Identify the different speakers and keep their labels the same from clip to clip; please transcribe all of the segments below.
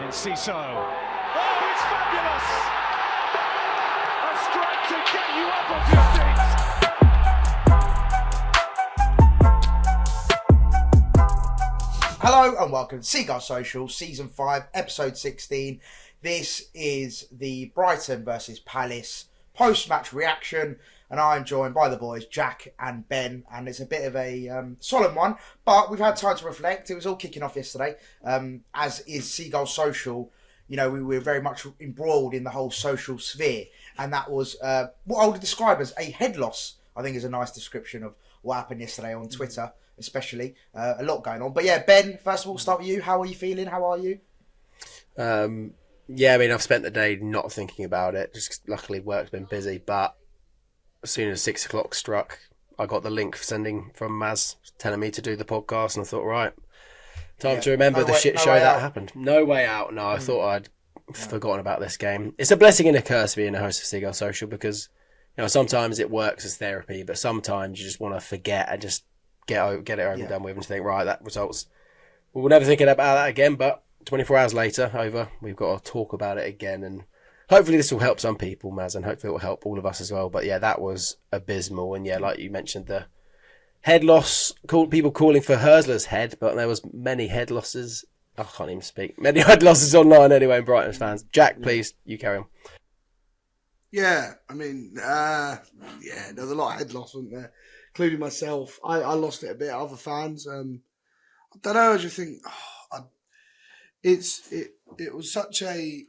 Speaker 1: Ciso. Oh, it's fabulous! A strike to get you up off your seats.
Speaker 2: Hello and welcome to Seagulls Social, Season 5, Episode 16. This is the Brighton versus Palace post-match reaction, and I'm joined by the boys, Jack and Ben, and it's a bit of a solemn one, but we've had time to reflect. It was all kicking off yesterday, as is Seagulls Social. You know, we were very much embroiled in the whole social sphere, and that was what I would describe as a head loss, I think is a nice description of what happened yesterday on Twitter, especially. A lot going on. But yeah, Ben, first of all, start with you. How are you feeling? How are you?
Speaker 3: Yeah, I mean, I've spent the day not thinking about it. Just luckily work's been busy, but as soon as 6 o'clock struck, I got the link sending from Maz telling me to do the podcast, and I thought, right, time to remember the shit show that happened. No way out. No, I thought I'd forgotten about this game. It's a blessing and a curse being a host of Seagulls Social because, you know, sometimes it works as therapy, but sometimes you just want to forget and just get it over and done with and think, right, that results. We'll never think about that again, but 24 hours later, we've got to talk about it again, and hopefully this will help some people, Maz, and hopefully it will help all of us as well. But yeah, that was abysmal, and yeah, like you mentioned, the head loss, people calling for Hurzeler's head, but there was many head losses. I can't even speak. Many head losses online anyway, Brighton fans. Jack, please, you carry on.
Speaker 4: Yeah, I mean, there was a lot of head loss, wasn't there? Including myself. I lost it a bit. Other fans, I don't know. I just think it was such a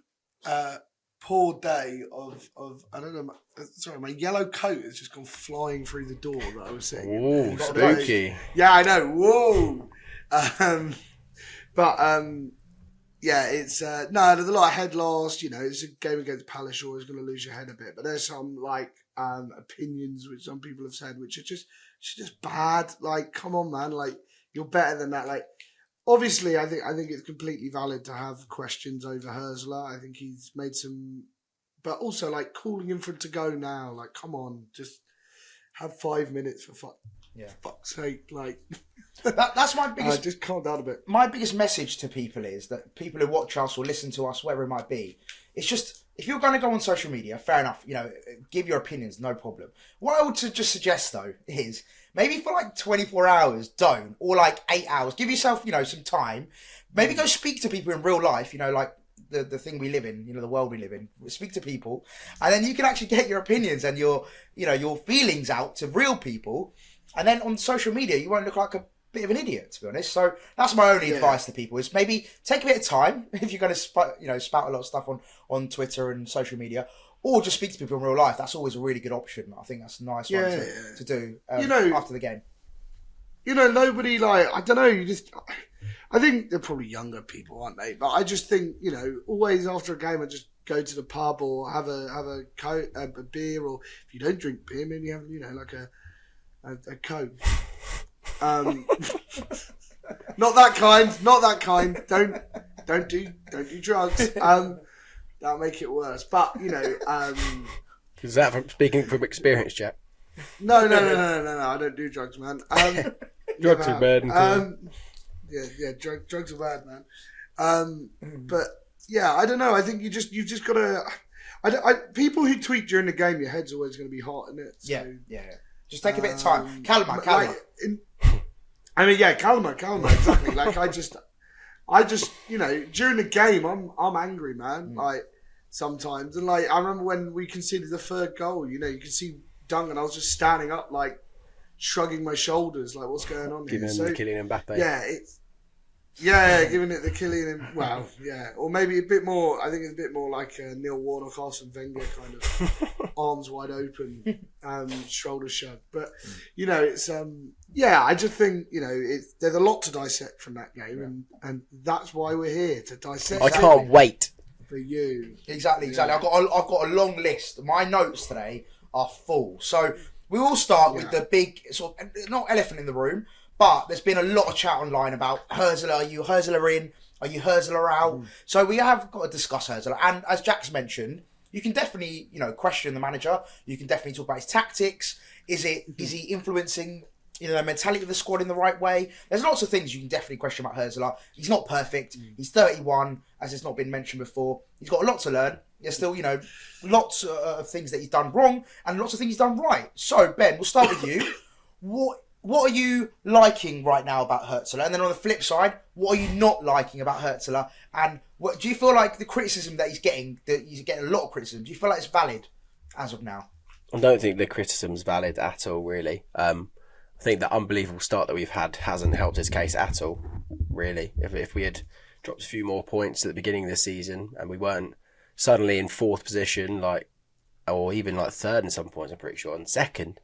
Speaker 4: poor day of I don't know. Sorry, my yellow coat has just gone flying through the door that I was sitting in.
Speaker 3: Ooh, spooky.
Speaker 4: Yeah, I know. Whoa. Yeah, it's no. There's a lot of head loss. You know, it's a game against Palace. You're always going to lose your head a bit. But there's some opinions which some people have said which are just bad. Like, come on, man. Like, you're better than that. Like, obviously, I think it's completely valid to have questions over Hurzeler. I think he's made some, but also like calling him for him to go now. Like, come on, just have 5 minutes for fuck's sake. Like.
Speaker 2: That's my biggest.
Speaker 4: Just calm down a bit.
Speaker 2: My biggest message to people is that people who watch us or listen to us, wherever it might be, it's just if you're going to go on social media, fair enough. You know, give your opinions, no problem. What I would just suggest though is maybe for like 24 hours, don't, or like 8 hours. Give yourself, you know, some time. Maybe go speak to people in real life. You know, like the thing we live in, you know, the world we live in. Speak to people, and then you can actually get your opinions and your feelings out to real people. And then on social media, you won't look like a bit of an idiot, to be honest. So that's my only advice to people is maybe take a bit of time if you're going to spout a lot of stuff on Twitter and social media, or just speak to people in real life. That's always a really good option. I think that's a nice one to do after the game.
Speaker 4: You know, nobody I don't know, I think they're probably younger people, aren't they? But I just think, you know, always after a game I just go to the pub or have a beer, or if you don't drink beer, maybe have, you know, like a Coke. Not that kind. Don't do drugs. That'll make it worse. But you know,
Speaker 3: Is that from speaking from experience, Jack?
Speaker 4: No. I don't do drugs, man.
Speaker 3: Drugs are bad.
Speaker 4: Drugs are bad, man. But yeah, I don't know. I think you've just got to. People who tweet during the game, your head's always going to be hot, isn't it? So,
Speaker 2: yeah. Just take a bit of time. Calma.
Speaker 4: Calma, exactly. Like I just, you know, during the game, I'm angry, man. Like sometimes, and like I remember when we conceded the third goal. You know, you could see Duncan. I was just standing up, like shrugging my shoulders, like what's going on here?
Speaker 3: Giving the Kylian Mbappe.
Speaker 4: Giving it the Kylian. Well, yeah, or maybe a bit more. I think it's a bit more like a Neil Warnock, Arsene Wenger kind of arms wide open, shoulder shrug. But you know, it's I just think, you know, there's a lot to dissect from that game, and that's why we're here to dissect.
Speaker 3: I can't wait
Speaker 4: for you.
Speaker 2: Exactly. I've got a long list. My notes today are full. So we will start with the big sort of, not elephant in the room, but there's been a lot of chat online about Hurzeler. Are you Hurzeler in? Are you Hurzeler out? So we have got to discuss Hurzeler. And as Jack's mentioned, you can definitely, you know, question the manager. You can definitely talk about his tactics. Is he influencing the mentality of the squad in the right way. There's lots of things you can definitely question about Hurzeler. He's not perfect. He's 31, as it's not been mentioned before. He's got a lot to learn. There's still, lots of things that he's done wrong and lots of things he's done right. So, Ben, we'll start with you. What are you liking right now about Hurzeler? And then on the flip side, what are you not liking about Hurzeler? And do you feel like the criticism that he's getting a lot of criticism, do you feel like it's valid as of now?
Speaker 3: I don't think the criticism's valid at all, really. I think the unbelievable start that we've had hasn't helped his case at all, really. If we had dropped a few more points at the beginning of the season and we weren't suddenly in 4th position, or even third in some points, I'm pretty sure, and 2nd,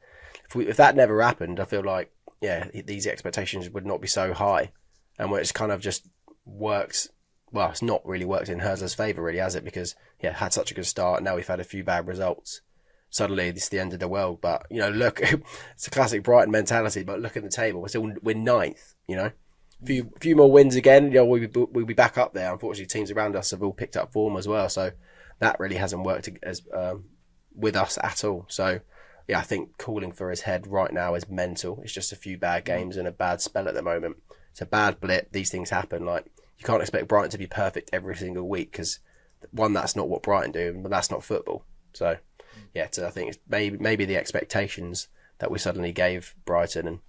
Speaker 3: if that never happened, I feel like, these expectations would not be so high. And where it's kind of just worked, well, it's not really worked in Hurzeler's favour, really, has it? Because, had such a good start, and now we've had a few bad results. Suddenly, it's the end of the world. But, look, it's a classic Brighton mentality, but look at the table. We're 9th, A few more wins again, we'll be back up there. Unfortunately, teams around us have all picked up form as well. So that really hasn't worked as with us at all. So, I think calling for his head right now is mental. It's just a few bad games and a bad spell at the moment. It's a bad blip. These things happen. You can't expect Brighton to be perfect every single week because, one, that's not what Brighton do, but that's not football. So, I think it's maybe the expectations that we suddenly gave Brighton and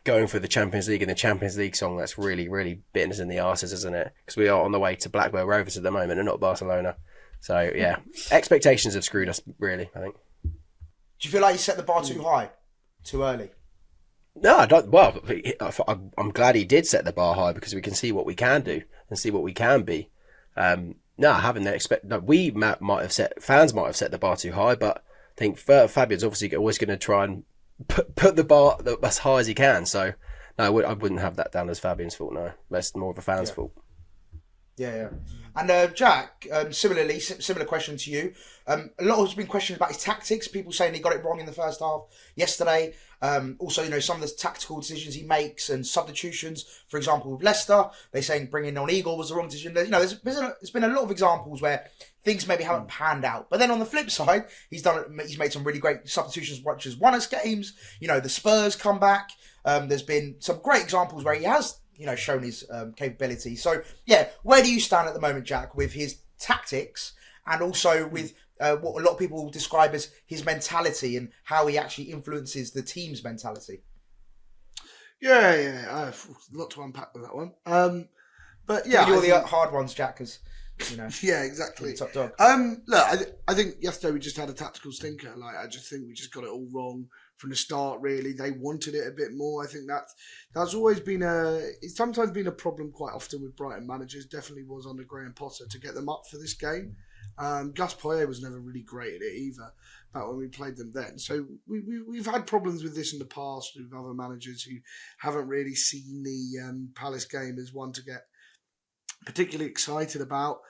Speaker 3: going for the Champions League and the Champions League song, that's really, really bitten us in the arses, isn't it? Because we are on the way to Blackburn Rovers at the moment and not Barcelona. So, expectations have screwed us, really, I think.
Speaker 2: Do you feel like you set the bar too high, too early?
Speaker 3: No, I don't. Well, I'm glad he did set the bar high because we can see what we can do and see what we can be. No, I haven't we might have fans might have set the bar too high, but I think Fabian's obviously always going to try and put the bar as high as he can. So no, I wouldn't have that down as Fabian's fault. No, that's more of a fan's fault.
Speaker 2: Yeah. And Jack, similar question to you. A lot has been questions about his tactics. People saying he got it wrong in the first half yesterday. Also, some of the tactical decisions he makes and substitutions. For example, with Leicester, they're saying bringing on Eagle was the wrong decision. There's been a lot of examples where things maybe haven't panned out. But then on the flip side, he's made some really great substitutions, such as won us games. The Spurs come back. There's been some great examples where he has shown his capability. So, where do you stand at the moment, Jack, with his tactics and also with what a lot of people describe as his mentality and how he actually influences the team's mentality?
Speaker 4: A lot to unpack with that one. But
Speaker 2: do all the hard ones, Jack, because
Speaker 4: yeah, exactly.
Speaker 2: Top dog.
Speaker 4: Look, I think yesterday we just had a tactical stinker. I just think we just got it all wrong from the start. Really, they wanted it a bit more. I think that's always been it's sometimes been a problem quite often with Brighton managers. Definitely was under Graham Potter to get them up for this game. Gus Poyet was never really great at it either, back when we played them then. So we've had problems with this in the past with other managers who haven't really seen the Palace game as one to get particularly excited about,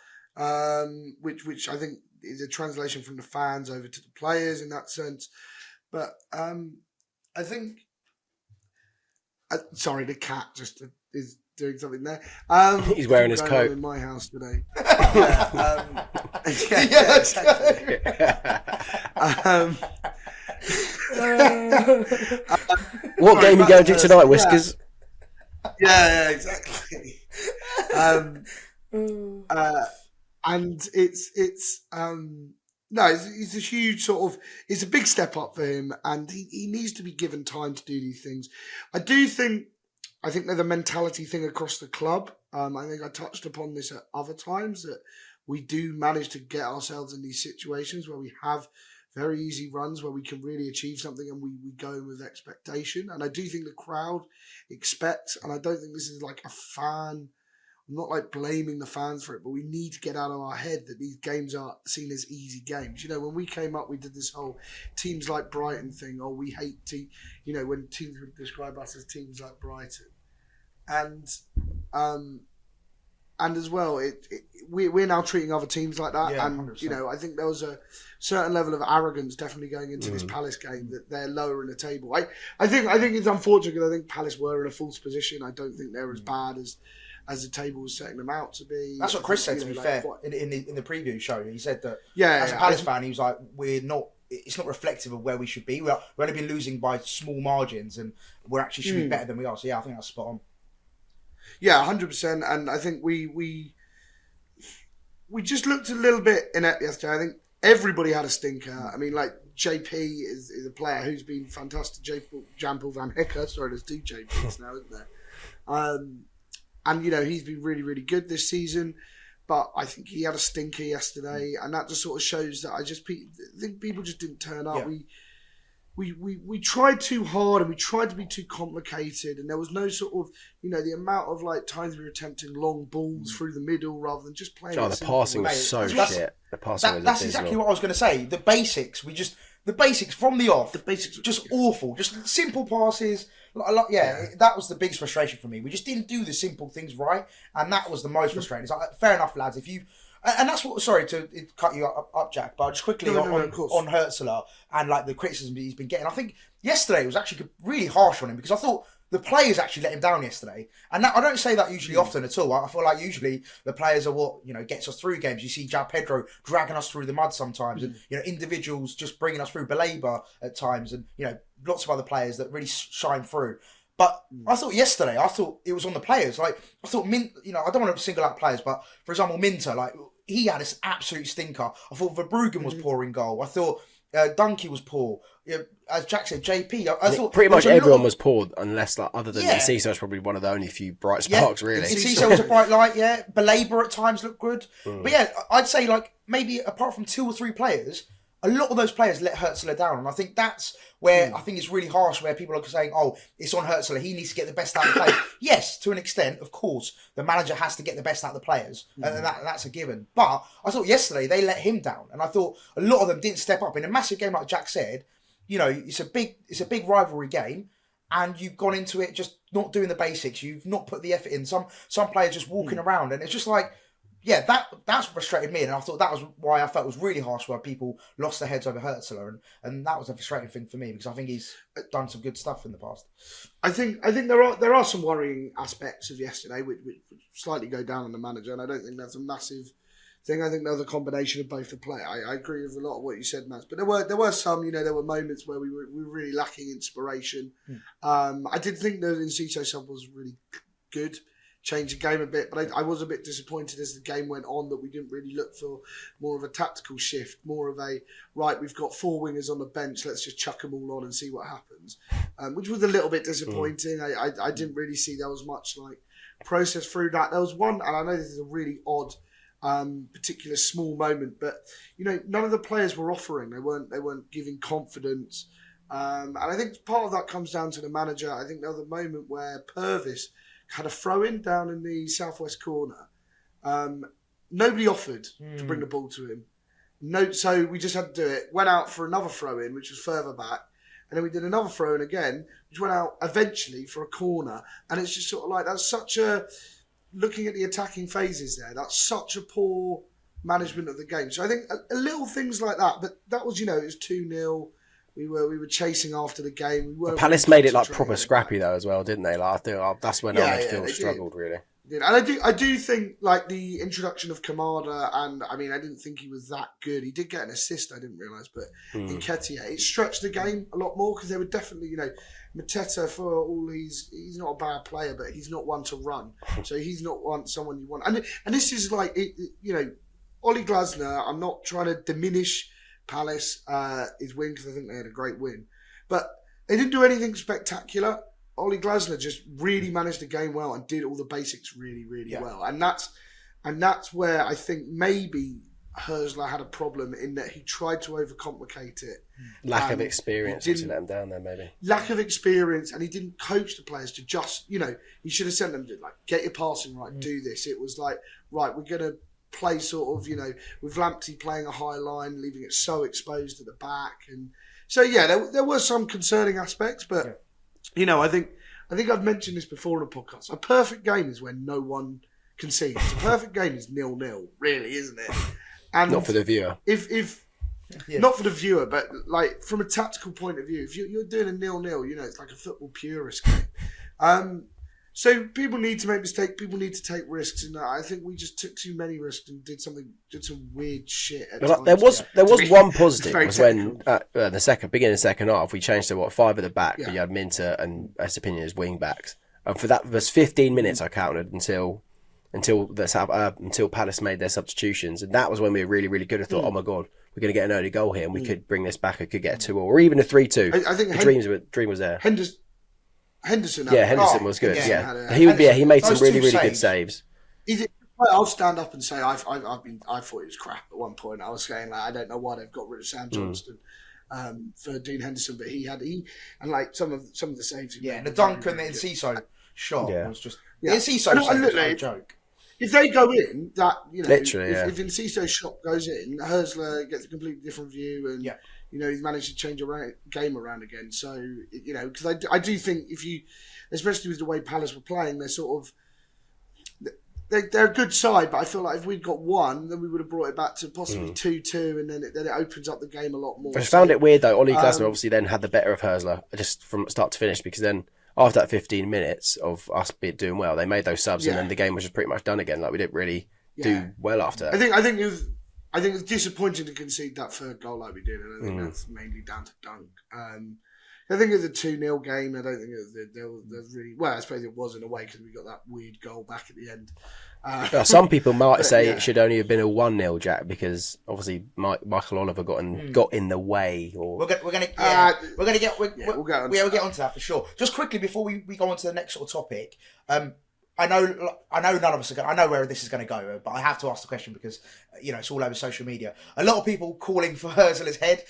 Speaker 4: which I think is a translation from the fans over to the players in that sense. But I think, sorry, the cat just is doing something there.
Speaker 3: He's wearing his coat
Speaker 4: in my house today.
Speaker 2: Exactly.
Speaker 3: What game are you going to do tonight, Whiskers?
Speaker 4: Yeah, exactly. And it's a huge sort of, it's a big step up for him, and he needs to be given time to do these things. I think there's a mentality thing across the club. I think I touched upon this at other times, that we do manage to get ourselves in these situations where we have very easy runs where we can really achieve something, and we go in with expectation. And I do think the crowd expects, and I don't think this is like a fan, I'm not like blaming the fans for it, but we need to get out of our head that these games are seen as easy games. When we came up, we did this whole teams like Brighton thing, or we hate when teams would describe us as teams like Brighton. And as well, we're now treating other teams like that.
Speaker 2: Yeah,
Speaker 4: and
Speaker 2: 100%.
Speaker 4: I think there was a certain level of arrogance definitely going into this Palace game, that they're lower in the table. I think it's unfortunate, because I think Palace were in a false position. I don't think they're as bad as the table was setting them out to be.
Speaker 2: That's what Chris said, to be fair, in the preview show. He said that
Speaker 4: as
Speaker 2: a Palace fan, he was like, we're not it's not reflective of where we should be. We've only been losing by small margins, and we're actually should be better than we are. So yeah, I think that's spot on.
Speaker 4: Yeah, 100%. And I think we just looked a little bit inept yesterday. I think everybody had a stinker. I mean, like JP is a player who's been fantastic. Jampel Van Hicker. Sorry, there's 2 JPs now, isn't there? And he's been really, really good this season. But I think he had a stinker yesterday, and that just sort of shows that I think people just didn't turn up.
Speaker 2: Yeah.
Speaker 4: We tried too hard, and we tried to be too complicated, and there was no sort of the amount of like times we were attempting long balls through the middle rather than just playing.
Speaker 3: Oh, the passing was so shit. The passing was
Speaker 2: that's exactly what I was going to say. The basics, the basics from the off, just awful, just simple passes. That was the biggest frustration for me. We just didn't do the simple things right, and that was the most frustrating. It's like, fair enough, lads. If you and that's what. Sorry to cut you up, Jack, but just quickly on Hurzeler and like the criticism he's been getting. I think yesterday was actually really harsh on him because I thought the players actually let him down yesterday, and I don't say that usually often at all. I feel like usually the players are what gets us through games. You see João Pedro dragging us through the mud sometimes, and individuals just bringing us through. Belabor at times, and lots of other players that really shine through. But I thought yesterday, it was on the players. Like I thought, I don't want to single out players, but for example, Minter, like he had this absolute stinker. I thought Verbruggen was poor in goal. I thought Dunkey was poor. As Jack said, JP. I thought
Speaker 3: pretty much everyone was poor, unless other than Ince was probably one of the only few bright sparks, really.
Speaker 2: Ince was a bright light. Yeah, Belabor at times looked good, but yeah, I'd say like maybe apart from 2 or 3 players. A lot of those players let Hurzeler down, and I think that's where I think it's really harsh. Where people are saying, "Oh, it's on Hurzeler. He needs to get the best out of the players." Yes, to an extent, of course, the manager has to get the best out of the players, and that's a given. But I thought yesterday they let him down, and I thought a lot of them didn't step up in a massive game. Like Jack said, it's a big rivalry game, and you've gone into it just not doing the basics. You've not put the effort in. Some players just walking around, and it's just like. Yeah, that's frustrated me, and I thought that was why I felt it was really harsh where people lost their heads over Hurzeler, and that was a frustrating thing for me because I think he's done some good stuff in the past.
Speaker 4: I think there are some worrying aspects of yesterday which slightly go down on the manager, and I don't think that's a massive thing. I think there's a combination of both the play. I agree with a lot of what you said, Matt, but there were some there were moments where we were really lacking inspiration. I did think the Ince sub was really good. Changed the game a bit, but I was a bit disappointed as the game went on that we didn't really look for more of a tactical shift, more of a, right, we've got 4 wingers on the bench, let's just chuck them all on and see what happens, which was a little bit disappointing. I didn't really see there was much like process through that. There was one, and I know this is a really odd particular small moment, but none of the players were offering. They weren't giving confidence, and I think part of that comes down to the manager. I think there was a moment where Purvis had a throw-in down in the southwest corner. Nobody offered to bring the ball to him. So we just had to do it. Went out for another throw-in, which was further back. And then we did another throw-in again, which went out eventually for a corner. And it's just sort of like, that's such a... Looking at the attacking phases there, that's such a poor management of the game. So I think a little things like that. But that was, it was 2-0. We were chasing after the game.
Speaker 3: Palace made it like proper scrappy though as well, didn't they? Like I think that's when our midfield struggled really.
Speaker 4: And I do think like the introduction of Kamada, and I mean I didn't think he was that good. He did get an assist, I didn't realise, but Nketiah, it stretched the game a lot more because they were definitely Mateta, for all he's not a bad player, but he's not one to run, so he's not someone you want. And this is like Ollie Glasner. I'm not trying to diminish Palace his win because I think they had a great win, but they didn't do anything spectacular. Ollie Glasner just really managed the game well and did all the basics really, really well, and that's where I think maybe Hurzeler had a problem in that he tried to overcomplicate it.
Speaker 3: Lack of experience to let him down there, maybe.
Speaker 4: Lack of experience, and he didn't coach the players to just he should have sent them to get your passing right, do this. It was like, right, we're gonna play sort of, with Lamptey playing a high line, leaving it so exposed at the back. And so, there were some concerning aspects, but, I think I've mentioned this before in a podcast. A perfect game is when no one concedes. A perfect game is 0-0, really, isn't it? And
Speaker 3: not for the viewer.
Speaker 4: Not for the viewer, but like from a tactical point of view, if you're doing a 0-0, it's like a football purist game. So people need to make mistakes. People need to take risks, and I think we just took too many risks and did some weird shit. At times.
Speaker 3: There was one positive
Speaker 4: very
Speaker 3: was when the beginning of the second half we changed to 5 at the back, but you had Minter and Estepinian as wing backs, and for that was 15 minutes I counted until Palace made their substitutions, and that was when we were really, really good. I thought, oh my god, we're going to get an early goal here, and we could bring this back. I could get a 2-2 or even a 3-2.
Speaker 4: I think
Speaker 3: the dream was there.
Speaker 4: Henderson
Speaker 3: was good.
Speaker 4: Yeah,
Speaker 3: He made some really, really good saves.
Speaker 4: I'll stand up and say I thought he was crap at one point. I was saying I don't know why they've got rid of Sam Johnston for Dean Henderson, but he and like some of the saves.
Speaker 2: And the dunk and the Ince shot was just the Ince was a joke.
Speaker 4: If they go in,
Speaker 3: literally,
Speaker 4: if Ince's shot goes in, Hurzeler gets a completely different view, and he's managed to change a game around again. So because I do think especially with the way Palace were playing, they're sort of they're a good side, but I feel like if we'd got one, then we would have brought it back to possibly 2-2, and then it opens up the game a lot more.
Speaker 3: I found it weird though. Ollie Glasner obviously then had the better of Hurzeler just from start to finish, because then after that 15 minutes of us doing well, they made those subs, and then the game was just pretty much done again. Like we didn't really do well after that.
Speaker 4: I think it was disappointing to concede that third goal like we did, and I think that's mainly down to Dunk. I think it was a 2-0 game. I don't think there was really... Well, I suppose it was in a way because we got that weird goal back at the end.
Speaker 3: Some people might say it should only have been a 1-0, Jack, because obviously Michael Oliver got in the way. Or
Speaker 2: we're gonna get onto that for sure. Just quickly before we go on to the next sort of topic, I know none of us I know where this is going to go, but I have to ask the question because it's all over social media. A lot of people calling for Hurzeler's head.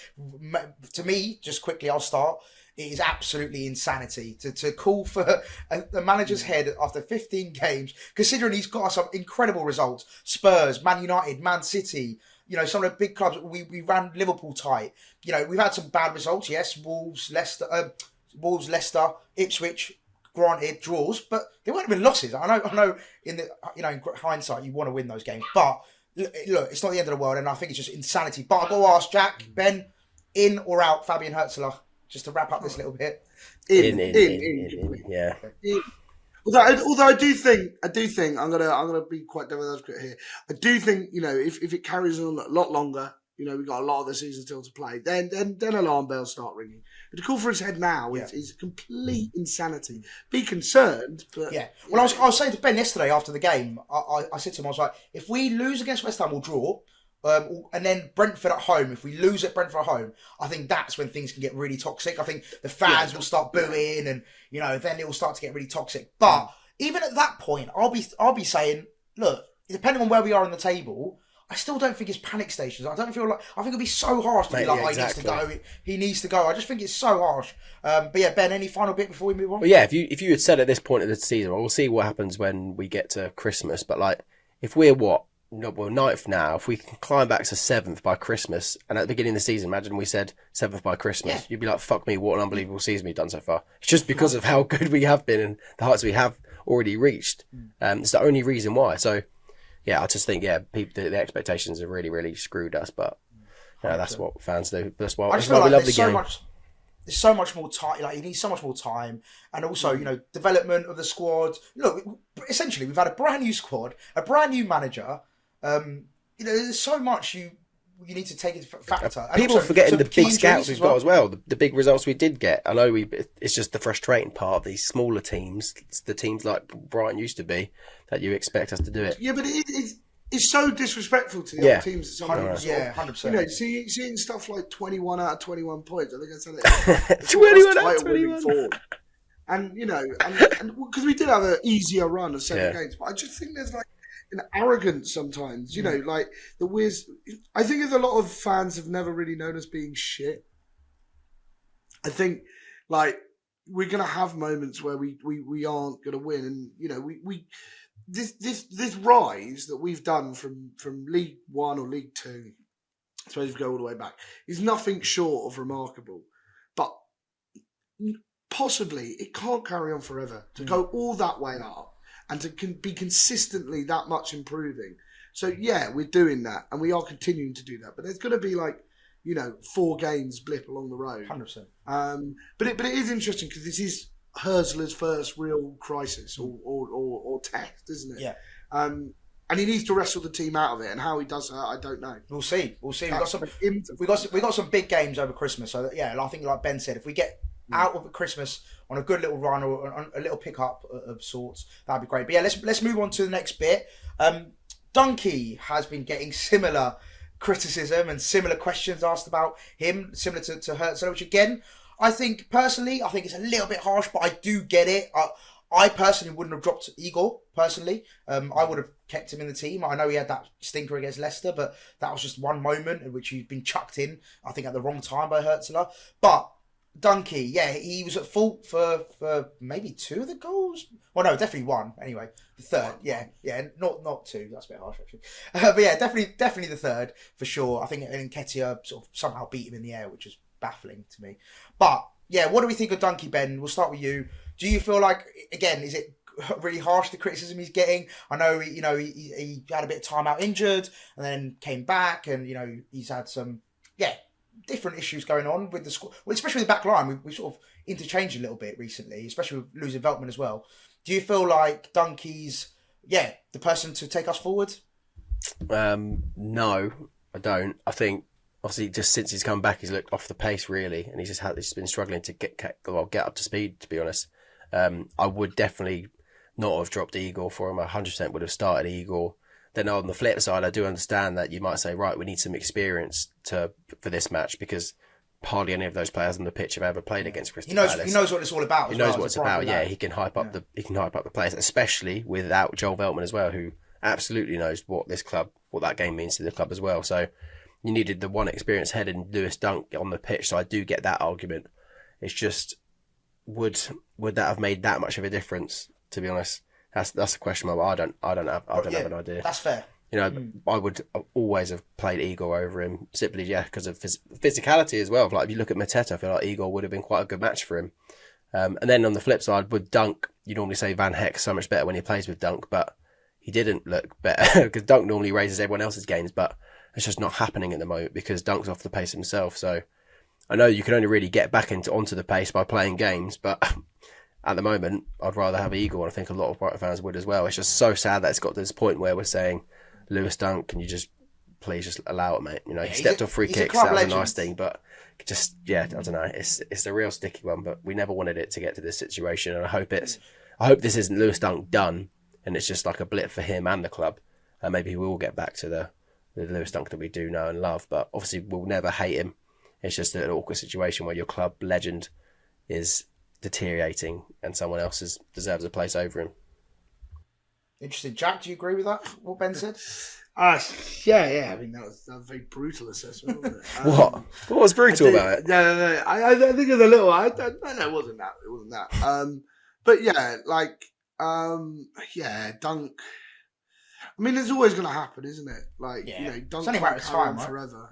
Speaker 2: To me, just quickly, I'll start. It is absolutely insanity to call for the manager's head after 15 games, considering he's got some incredible results. Spurs, Man United, Man City, some of the big clubs. We ran Liverpool tight. We've had some bad results, yes. Wolves, Leicester, Ipswich, granted draws, but they won't have been losses. I know in hindsight you want to win those games, but look, it's not the end of the world, and I think it's just insanity. But I've got to ask Jack, Ben, in or out Fabian Hurzeler? Just to wrap up this little bit.
Speaker 3: In.
Speaker 4: Although I do think I'm gonna be quite devil's advocate here. I do think if it carries on a lot longer, we've got a lot of the season still to play. Then alarm bells start ringing. But to call for his head now is complete insanity. Be concerned, but
Speaker 2: Well, I was saying to Ben yesterday after the game. I said to him, I was like, if we lose against West Ham, we'll draw. And then Brentford at home, if we lose at Brentford at home, I think that's when things can get really toxic. I think the fans will start booing, and then it will start to get really toxic. But even at that point, I'll be saying, look, depending on where we are on the table, I still don't think it's panic stations. I think it'd be so harsh to be like, he needs to go. I just think it's so harsh. But yeah, Ben, any final bit before we move on?
Speaker 3: Well, yeah, if you had said at this point of the season, we'll see what happens when we get to Christmas. But like, if we're ninth now, if we can climb back to 7th by Christmas, and at the beginning of the season, imagine we said 7th by Christmas, you'd be like, fuck me, what an unbelievable season we've done so far. It's just because of how good we have been and the heights we have already reached. It's the only reason why. So, yeah, I just think, the expectations have really, really screwed us, but that's what fans do. That's why we love the game.
Speaker 2: There's so much more time. Like, he needs so much more time, and also development of the squad. Look, essentially, we've had a brand new squad, a brand new manager. There's so much you need to take into factor.
Speaker 3: People are forgetting the big scouts we've got as well. The big results we did get. I know it's just the frustrating part of these smaller teams. It's the teams like Brighton used to be that you expect us to do it.
Speaker 4: Yeah, but it's so disrespectful to the other teams.
Speaker 2: 100%.
Speaker 4: Seeing stuff like 21 out of 21 points. I think I said it.
Speaker 3: 21 out of 21.
Speaker 4: And because we did have an easier run of 7 games, but I just think there's like an arrogance sometimes, like the Wiz. I think a lot of fans have never really known us being shit. I think like we're gonna have moments where we aren't gonna win, and we this rise that we've done from League 1 or League 2, I suppose we go all the way back, is nothing short of remarkable. But possibly it can't carry on forever to go all that way up. And to be consistently that much improving. So, yeah, we're doing that. And we are continuing to do that. But there's going to be 4 games blip along the road.
Speaker 2: 100%.
Speaker 4: But it is interesting because this is Hurzeler's first real crisis or test, isn't it?
Speaker 2: Yeah.
Speaker 4: And he needs to wrestle the team out of it. And how he does that, I don't know.
Speaker 2: We'll see. We got some big games over Christmas. So yeah, I think like Ben said, if we get out of Christmas on a good little run or on a little pickup of sorts, that'd be great. But yeah, let's move on to the next bit. Dunkey has been getting similar criticism and similar questions asked about him, similar to Hurzeler, which again, I think it's a little bit harsh, but I do get it. I personally wouldn't have dropped Igor, personally. I would have kept him in the team. I know he had that stinker against Leicester, but that was just one moment in which he'd been chucked in, I think, at the wrong time by Hurzeler. But Dunkey, yeah, he was at fault for maybe 2 of the goals. Well, no, definitely 1. Anyway, the third, yeah, not 2. That's a bit harsh actually. But yeah, definitely the third for sure. I think Nketiah sort of somehow beat him in the air, which was baffling to me. But yeah, what do we think of Dunkey, Ben? We'll start with you. Do you feel like, again, is it really harsh, the criticism he's getting? I know, he had a bit of time out injured and then came back, and he's had some different issues going on with the squad, well, especially with the back line. We sort of interchanged a little bit recently, especially with losing Veltman as well. Do you feel like Dunkey's the person to take us forward?
Speaker 3: No, I don't. I think obviously just since he's come back, he's looked off the pace really, and he's just been struggling to get up to speed. To be honest, I would definitely not have dropped Igor for him. 100% would have started Igor. Then on the flip side, I do understand that you might say, right, we need some experience for this match, because hardly any of those players on the pitch have ever played against Crystal Palace.
Speaker 2: He knows what it's all about.
Speaker 3: He knows what it's about. Yeah, he can hype up the players, especially without Joel Veltman as well, who absolutely knows what that game means to the club as well. So you needed the one experienced head in Lewis Dunk on the pitch. So I do get that argument. It's just, would that have made that much of a difference? To be honest, that's the question mark. I don't have an idea.
Speaker 2: That's fair.
Speaker 3: I would always have played Igor over him, simply because of physicality as well. Like if you look at Mateta, I feel like Igor would have been quite a good match for him. And then on the flip side, with Dunk, you normally say Van Heck's so much better when he plays with Dunk, but he didn't look better because Dunk normally raises everyone else's games, but it's just not happening at the moment because Dunk's off the pace himself. So I know you can only really get back onto the pace by playing games, but at the moment, I'd rather have Igor, and I think a lot of Brighton fans would as well. It's just so sad that it's got to this point where we're saying, Lewis Dunk, can you please just allow it, mate? He stepped off free kicks, that was a nice thing, but I don't know. It's a real sticky one, but we never wanted it to get to this situation, and I hope this isn't Lewis Dunk done, and it's just like a blip for him and the club, and maybe we will get back to the Lewis Dunk that we do know and love, but obviously we'll never hate him. It's just an awkward situation where your club legend is deteriorating and someone else deserves a place over him.
Speaker 2: Interesting. Jack, do you agree with that, what Ben said?
Speaker 4: Yeah. I mean, that was a very brutal assessment, wasn't it?
Speaker 3: What was brutal about it?
Speaker 4: No. I think it was a little. No, it wasn't that. It wasn't that. But yeah, Dunk. I mean, it's always going to happen, isn't it? Dunk
Speaker 2: can't carry on
Speaker 4: forever.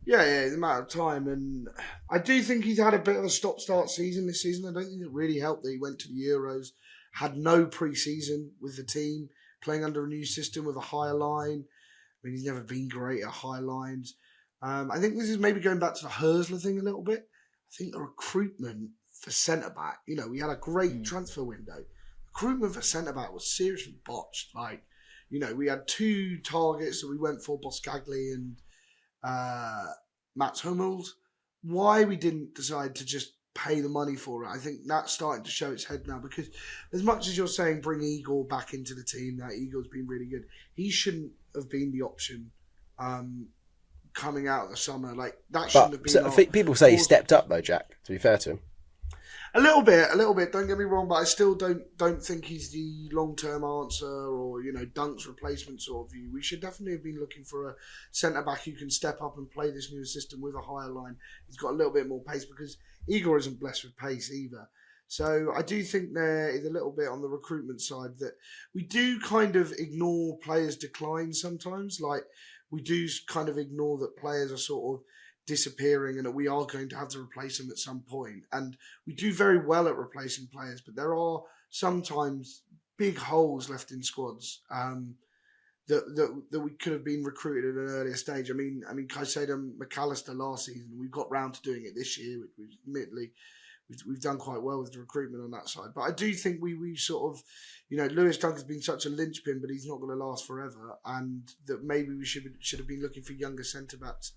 Speaker 4: Yeah, it's a matter of time, and I do think he's had a bit of a stop-start season this season. I don't think it really helped that he went to the Euros, had no pre-season with the team, playing under a new system with a higher line. I mean, he's never been great at high lines. I think this is maybe going back to the Hurzeler thing a little bit. I think the recruitment for centre-back, we had a great transfer window. Recruitment for centre-back was seriously botched. We had 2 targets that we went for, Boskagli and Mats Hummels. Why we didn't decide to just pay the money for it, I think that's starting to show its head now, because as much as you're saying bring Igor back into the team, that Igor's been really good, he shouldn't have been the option coming out of the summer. That shouldn't have been.
Speaker 3: People say he stepped up though, Jack, to be fair to him.
Speaker 4: A little bit. Don't get me wrong, but I still don't think he's the long-term answer or Dunk's replacement sort of view. We should definitely have been looking for a centre back who can step up and play this new system with a higher line. He's got a little bit more pace, because Igor isn't blessed with pace either. So I do think there is a little bit on the recruitment side that we do kind of ignore players' decline sometimes. We do kind of ignore that players are sort of disappearing and that we are going to have to replace them at some point. And we do very well at replacing players, but there are sometimes big holes left in squads that we could have been recruited at an earlier stage. I mean, Caicedo and McAllister last season, we got round to doing it this year, which was admittedly we've done quite well with the recruitment on that side. But I do think we sort of, Lewis Dunk has been such a linchpin, but he's not going to last forever, and that maybe we should have been looking for younger centre backs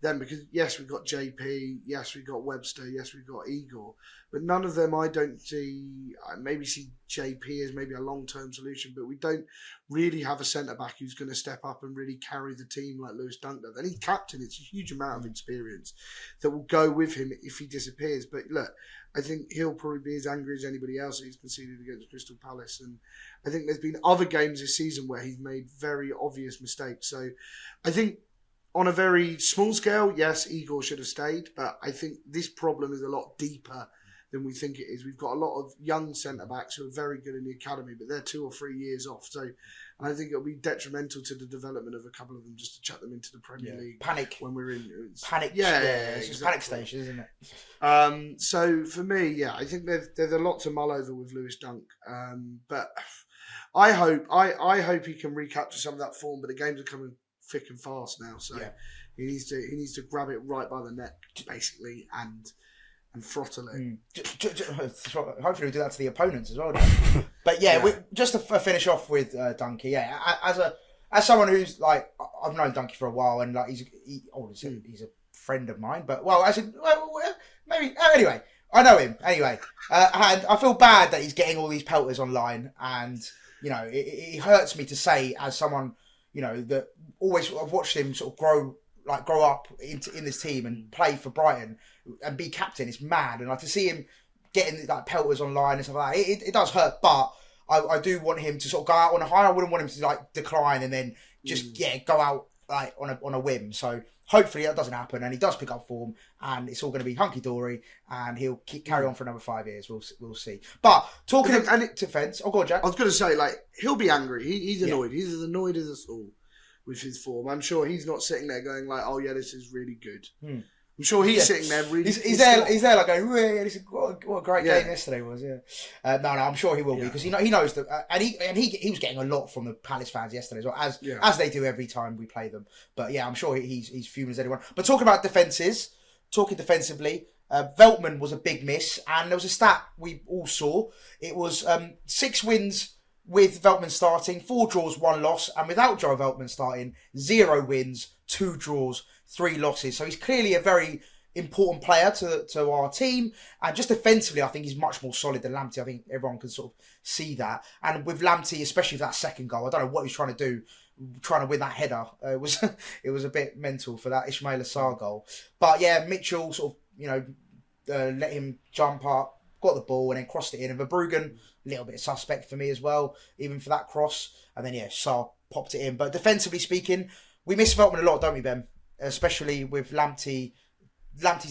Speaker 4: then, because yes, we've got JP, yes, we've got Webster, yes, we've got Igor, but none of them I don't see. I maybe see JP as maybe a long-term solution, but we don't really have a centre-back who's going to step up and really carry the team like Lewis Dunk does. And he's captain. It's a huge amount of experience that will go with him if he disappears. But look, I think he'll probably be as angry as anybody else that he's conceded against Crystal Palace. And I think there's been other games this season where he's made very obvious mistakes. So I think on a very small scale, yes, Igor should have stayed. But I think this problem is a lot deeper than we think it is. We've got a lot of young centre-backs who are very good in the academy, but they're 2 or 3 years off. So I think it'll be detrimental to the development of a couple of them just to chuck them into the Premier League.
Speaker 2: Panic.
Speaker 4: When we're in.
Speaker 2: Panic. It's just panic station, isn't it?
Speaker 4: So for me, I think there's a lot to mull over with Lewis Dunk. But I hope he can recapture some of that form, but the games are coming thick and fast now. So he needs to grab it right by the neck, basically, and throttle it.
Speaker 2: Hopefully we'll do that to the opponents as well. But just to finish off with Dunky, as someone who's like, I've known Dunky for a while, and like he's a friend of mine. But anyway, I know him anyway, and I feel bad that he's getting all these pelters online, and it hurts me to say as someone that always I've watched him sort of grow up in this team and play for Brighton and be captain. It's mad, and like to see him getting like pelters online and stuff like that, it does hurt. But I do want him to sort of go out on a high. I wouldn't want him to like decline and then just go out like on a whim. So hopefully that doesn't happen, and he does pick up form, and it's all going to be hunky dory, and he'll carry on for another 5 years. We'll see. But talking of defence, go on, Jack.
Speaker 4: I was going to say, like, he'll be angry. He's annoyed. He's as annoyed as us all with his form. I'm sure he's not sitting there going like, "Oh yeah, this is really good." I'm sure he's sitting there really. He's
Speaker 2: there like going, "What a great game yesterday was." No, I'm sure he will be, because he knows that, and he was getting a lot from the Palace fans yesterday as well, as they do every time we play them. But I'm sure he's fuming as anyone. But talking defensively, Veltman was a big miss, and there was a stat we all saw. It was 6 wins with Veltman starting, 4 draws, 1 loss, and without Joe Veltman starting, 0 wins, 2 draws, 3 losses. So he's clearly a very important player to our team, and just defensively I think he's much more solid than Lamptey. I think everyone can sort of see that, and with Lamptey, especially with that second goal, I don't know what he was trying to do, trying to win that header. It was a bit mental for that Ismaila Sarr goal. But Mitchell sort of let him jump up, got the ball, and then crossed it in. And Verbruggen, a little bit suspect for me as well, even for that cross. And then Sarr popped it in. But defensively speaking, we miss Veltman a lot, don't we, Ben? Especially with Lamptey's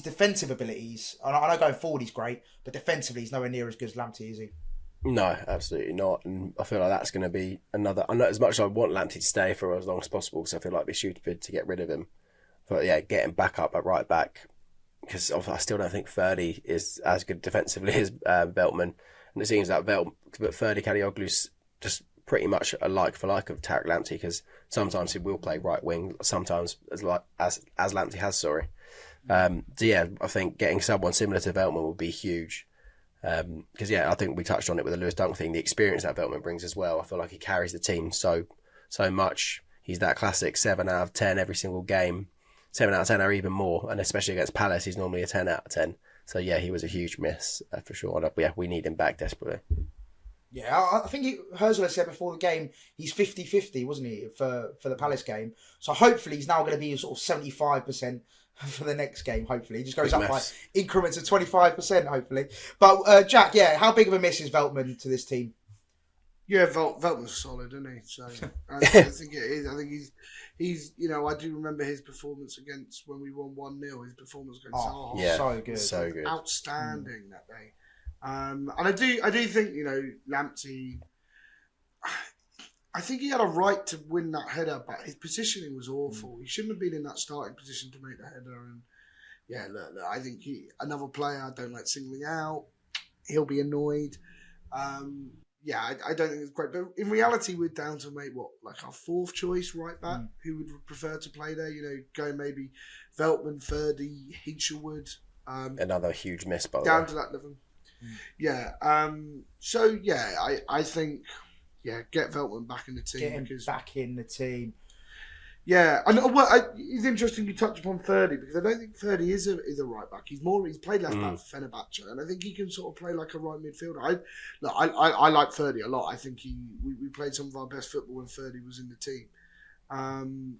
Speaker 2: defensive abilities. I know going forward he's great, but defensively he's nowhere near as good as Lamptey, is he?
Speaker 3: No, absolutely not. And I feel like that's going to be another. I know as much as I want Lamptey to stay for as long as possible, because I feel like it'd be stupid to get rid of him. But getting back up at right back, because I still don't think Ferdy is as good defensively as Veltman. And it seems that Ferdy Kadioglu's just pretty much a like for like of Tariq Lamptey, because sometimes he will play right wing, sometimes as Lamptey has. I think getting someone similar to Veltman would be huge. Because I think we touched on it with the Lewis Dunk thing, the experience that Veltman brings as well. I feel like he carries the team so much. He's that classic 7 out of 10 every single game, 7 out of 10 or even more, and especially against Palace, he's normally a 10 out of 10. So he was a huge miss for sure. And, we need him back desperately.
Speaker 2: Yeah, I think Hurzeler said before the game he's 50-50, wasn't he, for the Palace game? So hopefully he's now going to be sort of 75% for the next game, hopefully. He just goes up by increments of 25%, hopefully. But, Jack, how big of a miss is Veltman to this team?
Speaker 4: Yeah, Veltman's solid, isn't he? So I think it is. I think he's I do remember his performance against when we won 1-0. His performance against Sarr.
Speaker 2: So good.
Speaker 4: Outstanding that day. And I do think, Lamptey, I think he had a right to win that header, but his positioning was awful. He shouldn't have been in that starting position to make the header. And look, I think another player I don't like singling out. He'll be annoyed. I don't think it's great. But in reality, we're down to our 4th choice right back. Who would prefer to play there? Going maybe Veltman, Ferdy, Hinchelwood.
Speaker 3: Another huge miss, by the
Speaker 4: down
Speaker 3: way.
Speaker 4: to that level. Yeah. So yeah, I think get Veltman back in the team.
Speaker 2: Get him
Speaker 4: because,
Speaker 2: back in the team.
Speaker 4: Yeah, and it's interesting you touch upon 30 because I don't think 30 is a right back. He's played left back for Fenerbahce, and I think he can sort of play like a right midfielder. I like 30 a lot. I think we played some of our best football when 30 was in the team.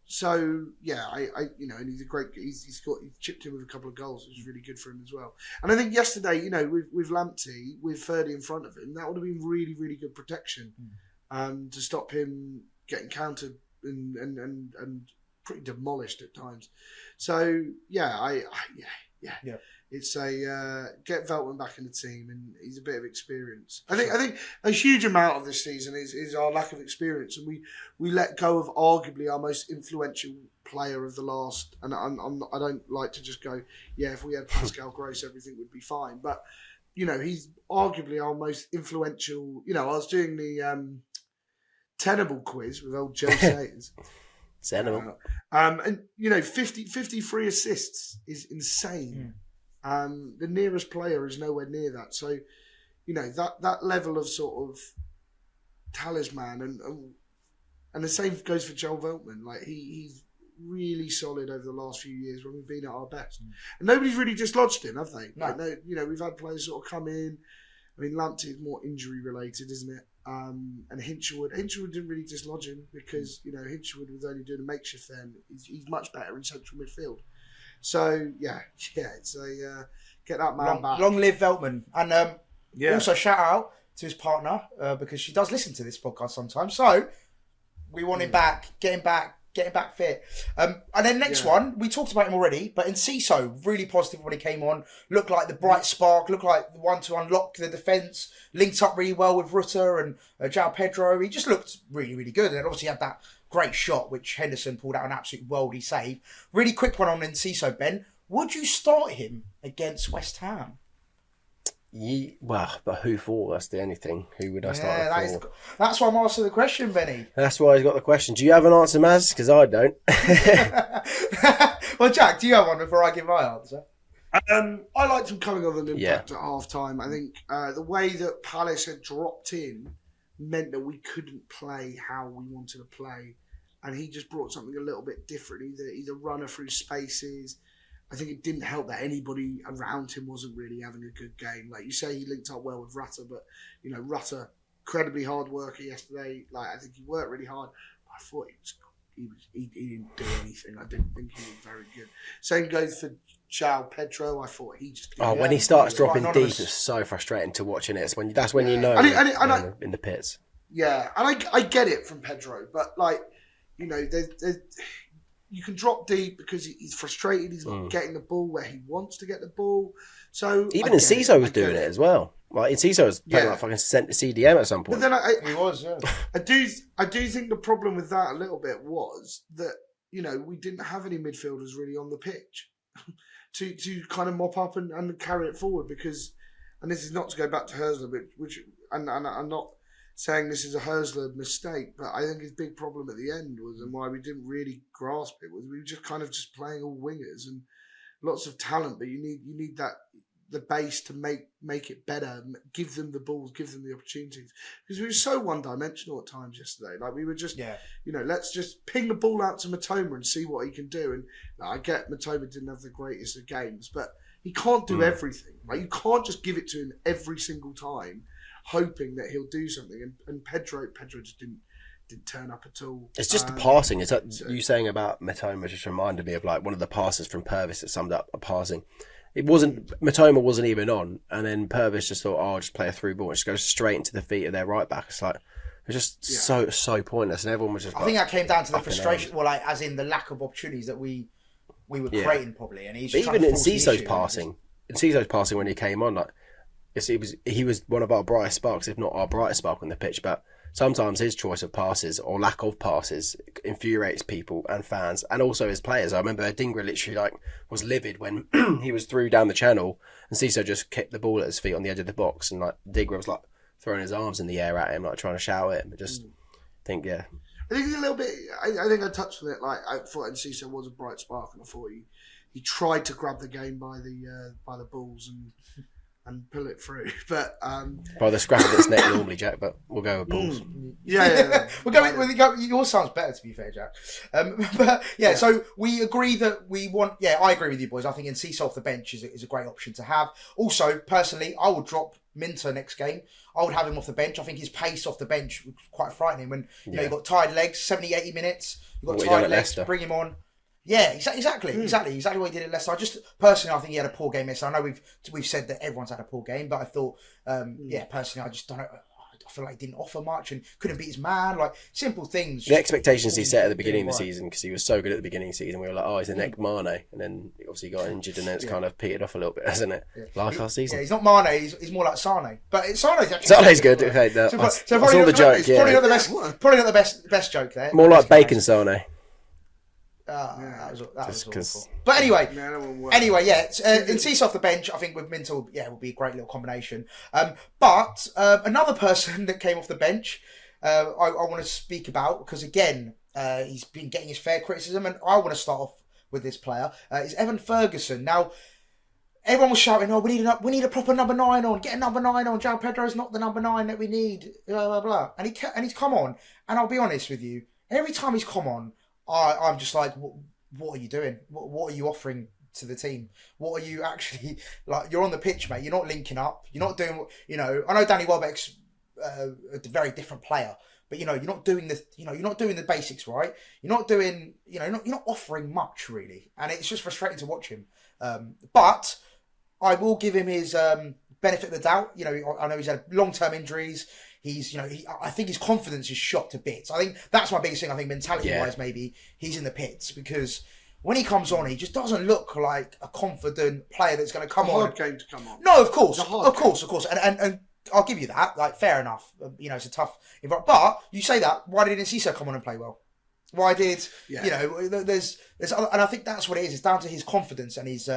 Speaker 4: So yeah, and he's a great. He's chipped in with a couple of goals, which is really good for him as well. And I think yesterday, with Lamptey with 30 in front of him, that would have been really, really good protection, to stop him getting countered and pretty demolished at times. So yeah, it's get Veltman back in the team, and he's a bit of experience. I think a huge amount of this season is our lack of experience, and we let go of arguably our most influential player of the last. And I don't like to just go, if we had Pascal Gross, everything would be fine. But he's arguably our most influential. I was doing the Tenable quiz with old Joe Sayers.
Speaker 3: Tenable.
Speaker 4: And 53 assists is insane. The nearest player is nowhere near that. So, that level of sort of talisman, and the same goes for Joel Veltman. Like he's really solid over the last few years when we've been at our best, and nobody's really dislodged him, have they?
Speaker 2: No.
Speaker 4: Like, we've had players sort of come in. I mean, Lamptey is more injury related, isn't it? And Hinchelwood didn't really dislodge him because Hinchelwood was only doing a makeshift then. He's much better in central midfield. So it's get that man back.
Speaker 2: Long live Veltman, and also shout out to his partner because she does listen to this podcast sometimes. So we want him back, get him back fit. And then next one, we talked about him already, but Ince, really positive when he came on. Looked like the bright spark, looked like the one to unlock the defence, linked up really well with Rutter and João Pedro. He just looked really, really good. And obviously had that great shot, which Henderson pulled out an absolute worldly save. Really quick one on Ince, Ben. Would you start him against West Ham?
Speaker 3: Well, but who for? That's the only thing. Who would I start for?
Speaker 2: That's why I'm asking the question, Benny.
Speaker 3: That's why he's got the question. Do you have an answer, Maz? Because I don't.
Speaker 2: Well, Jack, do you have one before I give my answer?
Speaker 4: I liked him coming on an impact at half time. I think the way that Palace had dropped in meant that we couldn't play how we wanted to play, and he just brought something a little bit different. Either runner through spaces. I think it didn't help that anybody around him wasn't really having a good game. Like you say, he linked up well with Rutter, but Rutter, incredibly hard worker yesterday. Like I think he worked really hard. But I thought he didn't do anything. I didn't think he was very good. Same goes for João Pedro. I thought he just
Speaker 3: when he starts dropping deep, it's so frustrating to watch. That's when you know in the pits.
Speaker 4: Yeah, and I get it from Pedro, but you can drop deep because he's frustrated. He's not getting the ball where he wants to get the ball. So
Speaker 3: even Ince was doing it as well. Like Ince was playing like fucking CDM at some point.
Speaker 4: But then
Speaker 2: he was. Yeah.
Speaker 4: I do think the problem with that a little bit was that we didn't have any midfielders really on the pitch to kind of mop up and carry it forward because, and this is not to go back to Hurzeler, which and I'm not saying this is a Hurzeler mistake, but I think his big problem at the end was, and why we didn't really grasp it, was we were just kind of just playing all wingers and lots of talent, but you need the base to make it better, give them the balls, give them the opportunities, because we were so one-dimensional at times yesterday. Like we were just, let's just ping the ball out to Matoma and see what he can do. And I get Matoma didn't have the greatest of games, but he can't do everything. Like you can't just give it to him every single time, hoping that he'll do something. And Pedro just didn't turn up at all.
Speaker 3: It's just the passing. It's like you saying about Matoma just reminded me of like one of the passes from Purvis that summed up a passing. Matoma wasn't even on, and then Purvis just thought, I'll just play a through ball and just go straight into the feet of their right back. It's like it's just so pointless, and everyone was just.
Speaker 2: I think that came down to the frustration. Well, like as in the lack of opportunities that we were creating probably, and he's
Speaker 3: even in Ciso's passing when he came on, like. He was one of our brightest sparks, if not our brightest spark on the pitch. But sometimes his choice of passes or lack of passes infuriates people and fans, and also his players. I remember Dingra literally was livid when he was through down the channel, and Ciso just kicked the ball at his feet on the edge of the box, and Dingra was throwing his arms in the air at him, trying to shout at him. I think
Speaker 4: I think a little bit. I think I touched on it. I thought Ciso was a bright spark, and I thought he tried to grab the game by the balls and pull it through. But
Speaker 3: by the scruff of its neck normally, Jack, but we'll go with balls.
Speaker 4: Yeah.
Speaker 2: We'll go with yours sounds better, to be fair, Jack. But yeah, so we agree that we want. Yeah, I agree with you, boys. I think Ince off the bench is a great option to have. Also, personally, I would drop Minter next game. I would have him off the bench. I think his pace off the bench was quite frightening. When you know, you've got tired legs, 70, 80 minutes. You've got tired legs. Bring him on. Yeah, exactly what he did at Leicester. I personally think he had a poor game yesterday. I know we've said that everyone's had a poor game, but I thought, personally, I just don't know. I feel like he didn't offer much and couldn't beat his man. Like simple things.
Speaker 3: The expectations he set at the beginning of the season, because he was so good at the beginning of the season, we were like, oh, he's the next Mane, and then he obviously got injured, and then it's kind of petered off a little bit, hasn't it? Yeah. Like our season.
Speaker 2: Yeah, he's not Mane. He's more like Sarr. But
Speaker 3: Sarr's good. Okay, no, I saw the joke. Yeah,
Speaker 2: probably not the best. Probably not the best joke there.
Speaker 3: More like bacon Sarr.
Speaker 2: That was awful. But anyway, Ince off the bench, I think with Minter, will be a great little combination. But another person that came off the bench, I want to speak about, because again, he's been getting his fair criticism, and I want to start off with this player. Is Evan Ferguson. Now, everyone was shouting, "Oh, we need a proper number 9 on. Get a number 9 on. João Pedro's not the number 9 that we need." Blah blah blah. And he's come on, and I'll be honest with you, every time he's come on, I'm just like, what are you doing? What are you offering to the team? What are you actually, like, you're on the pitch, mate. You're not linking up. You're not doing, I know Danny Welbeck's a very different player, but, you're not doing you're not doing the basics right. You're not doing, you're not offering much, really. And it's just frustrating to watch him. But I will give him his benefit of the doubt. I know he's had long-term injuries. He's, I think his confidence is shot to bits. I think that's my biggest thing. I think mentality-wise, maybe he's in the pits, because when he comes on, he just doesn't look like a confident player that's going to come on.
Speaker 4: Hard game to come on.
Speaker 2: No, of course, and I'll give you that. Like, fair enough. It's a tough environment. But you say that, why did Ince come on and play well? Why did there's and I think that's what it is. It's down to his confidence and his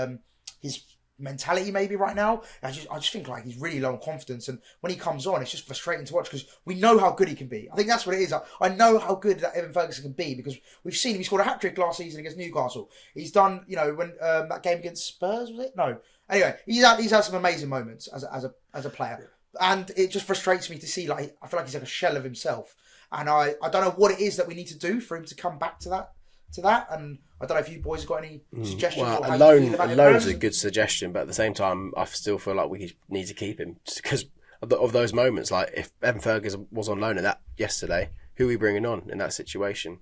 Speaker 2: mentality maybe right now. I just think like he's really low on confidence, and when he comes on, it's just frustrating to watch, because we know how good he can be. I think that's what it is. I know how good that Evan Ferguson can be, because we've seen him. He scored a hat-trick last season against Newcastle. He's done, when that game against Spurs, was it? No. Anyway, he's had some amazing moments as a player, and it just frustrates me to see, like, I feel like he's like a shell of himself, and I don't know what it is that we need to do for him to come back to that. And I don't know if you boys have got any suggestions.
Speaker 3: Well, a loan's a good suggestion, but at the same time, I still feel like we need to keep him, just because of those moments. Like, if Evan Ferguson was on loan at that yesterday, who are we bringing on in that situation?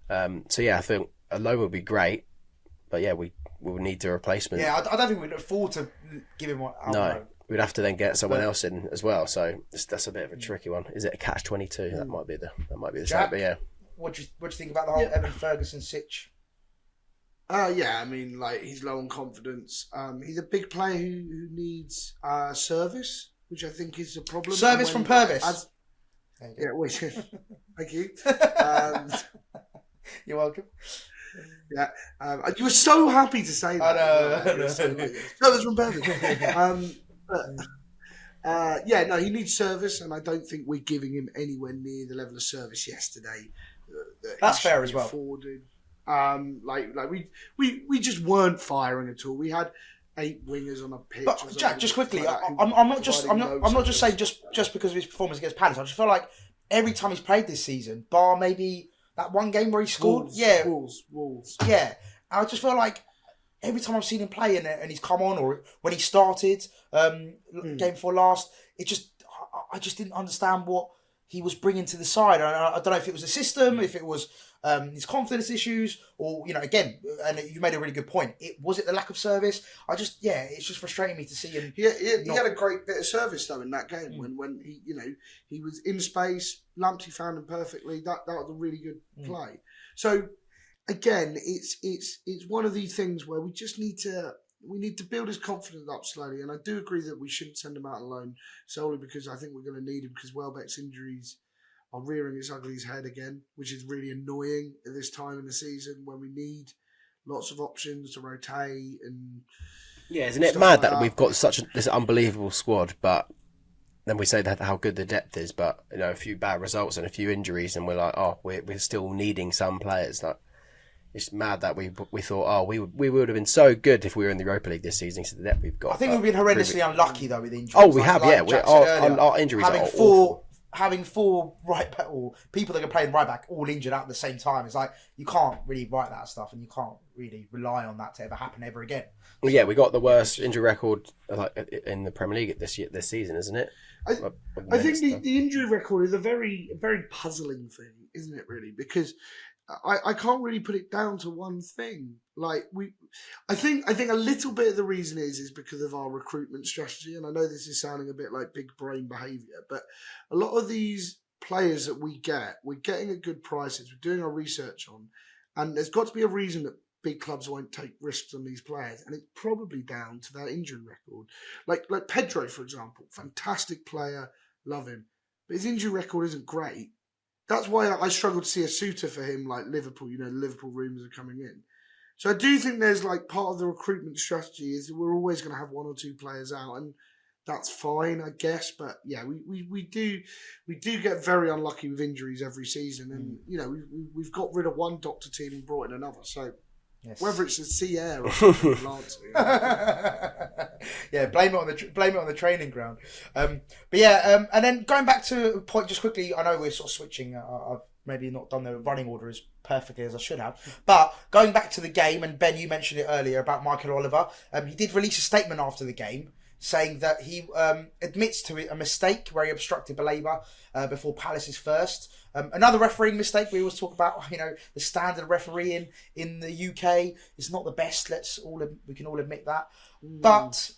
Speaker 3: I think a loan would be great, but we would need a replacement.
Speaker 2: Yeah, I don't think we'd afford to give him one.
Speaker 3: No, we'd have to then get someone else in as well. So that's a bit of a tricky one. Is it a catch-22? That might be the
Speaker 2: Jack,
Speaker 3: but yeah.
Speaker 2: What do you think about the whole Evan Ferguson sitch?
Speaker 4: I mean, like, he's low on confidence. He's a big player who needs service, which I think is a problem.
Speaker 2: Service from Purvis.
Speaker 4: Thank you.
Speaker 2: You're welcome.
Speaker 4: Yeah, you were so happy to say that.
Speaker 2: I know.
Speaker 4: Service from Purvis. He needs service, and I don't think we're giving him anywhere near the level of service yesterday.
Speaker 2: That's fair as well.
Speaker 4: Afforded. We just weren't firing at all. We had 8 wingers on a pitch.
Speaker 2: But Jack, just quickly, I'm not just saying just because of his performance against Palace. I just feel like every time he's played this season, bar maybe that one game where he scored,
Speaker 4: Wolves.
Speaker 2: Yeah, I just feel like every time I've seen him play and he's come on, or when he started game before last, I just didn't understand what he was bringing to the side. I don't know if it was the system, if it was his confidence issues, or again, and you made a really good point. Was it the lack of service? it's just frustrating me to see him.
Speaker 4: He had a great bit of service though in that game when he was in space. Lamptey found him perfectly. That was a really good play. So again, it's one of these things where we just need to build his confidence up slowly. And I do agree that we shouldn't send him out alone solely because I think we're going to need him, because Welbeck's injuries are rearing its ugly head again, which is really annoying at this time in the season when we need lots of options to rotate and.
Speaker 3: Yeah, isn't it mad that we've got this unbelievable squad, but then we say that how good the depth is, but a few bad results and a few injuries, and we're like, oh, we're still needing some players. Like, it's mad that we thought, we would have been so good if we were in the Europa League this season because of the depth we've got.
Speaker 2: I think we've been horrendously unlucky though with injuries.
Speaker 3: Oh, we have, yeah.
Speaker 2: Jack said earlier,
Speaker 3: Our injuries are awful.
Speaker 2: Having four right back or people that can play right back all injured at the same time, it's like you can't really write that stuff, and you can't really rely on that to ever happen ever again.
Speaker 3: Well, yeah, we got the worst injury record in the Premier League this season, isn't it?
Speaker 4: I think the injury record is a very puzzling thing, isn't it? Really, because I can't really put it down to one thing. Like I think a little bit of the reason is because of our recruitment strategy, and I know this is sounding a bit like big brain behaviour, but a lot of these players that we're getting at good prices. We're doing our research on, and there's got to be a reason that big clubs won't take risks on these players, and it's probably down to that injury record. Like Pedro, for example, fantastic player, love him, but his injury record isn't great. That's why I struggle to see a suitor for him like Liverpool. You know, the Liverpool rumours are coming in. So I do think there's like part of the recruitment strategy is we're always going to have one or two players out, and that's fine, I guess. But yeah, we do get very unlucky with injuries every season, and you know we've got rid of one doctor team and brought in another. So yes. Whether it's the sea air or something,
Speaker 2: yeah, blame it on the training ground. But yeah, and then going back to a point just quickly, I know we're sort of switching. I've maybe not done the running order as perfectly as I should have, but going back to the game, and Ben, you mentioned it earlier about Michael Oliver. He did release a statement after the game saying that he admits to a mistake where he obstructed Baleba before Palace's first. Another refereeing mistake we always talk about. You know, the standard refereeing in the UK is not the best. We can all admit that. But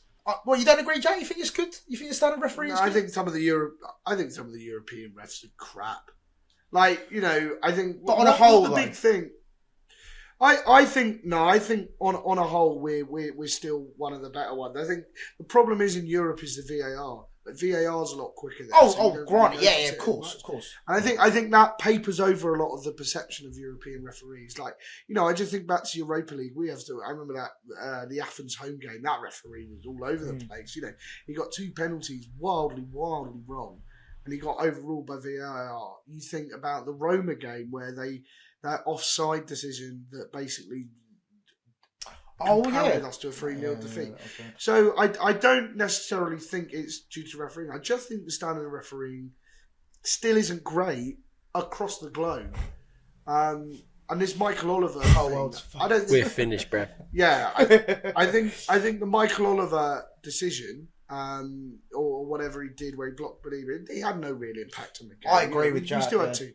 Speaker 2: well, you don't agree, Jay? You think it's good? You think the standard refereeing is good?
Speaker 4: I think some of the European refs are crap. Like, you know, I think.
Speaker 2: But on a whole,
Speaker 4: the big thing. I think on a whole we're still one of the better ones. I think the problem is in Europe is the VAR. But VAR's a lot quicker there.
Speaker 2: Granted, yeah, of course.
Speaker 4: And I think that papers over a lot of the perception of European referees. Like, you know, I just think back to Europa League. I remember that the Athens home game. That referee was all over the place. You know, he got 2 penalties wildly wrong, and he got overruled by VAR. You think about the Roma game where that offside decision that basically compelled us to a 3-0 defeat. Okay. So I don't necessarily think it's due to refereeing. I just think the standard of refereeing still isn't great across the globe. And this Michael Oliver thing,
Speaker 3: we're finished, Brad.
Speaker 4: Yeah, I think the Michael Oliver decision, or whatever he did where he blocked Believer, he had no real impact on the game.
Speaker 2: I agree with Jack.
Speaker 4: We still had two.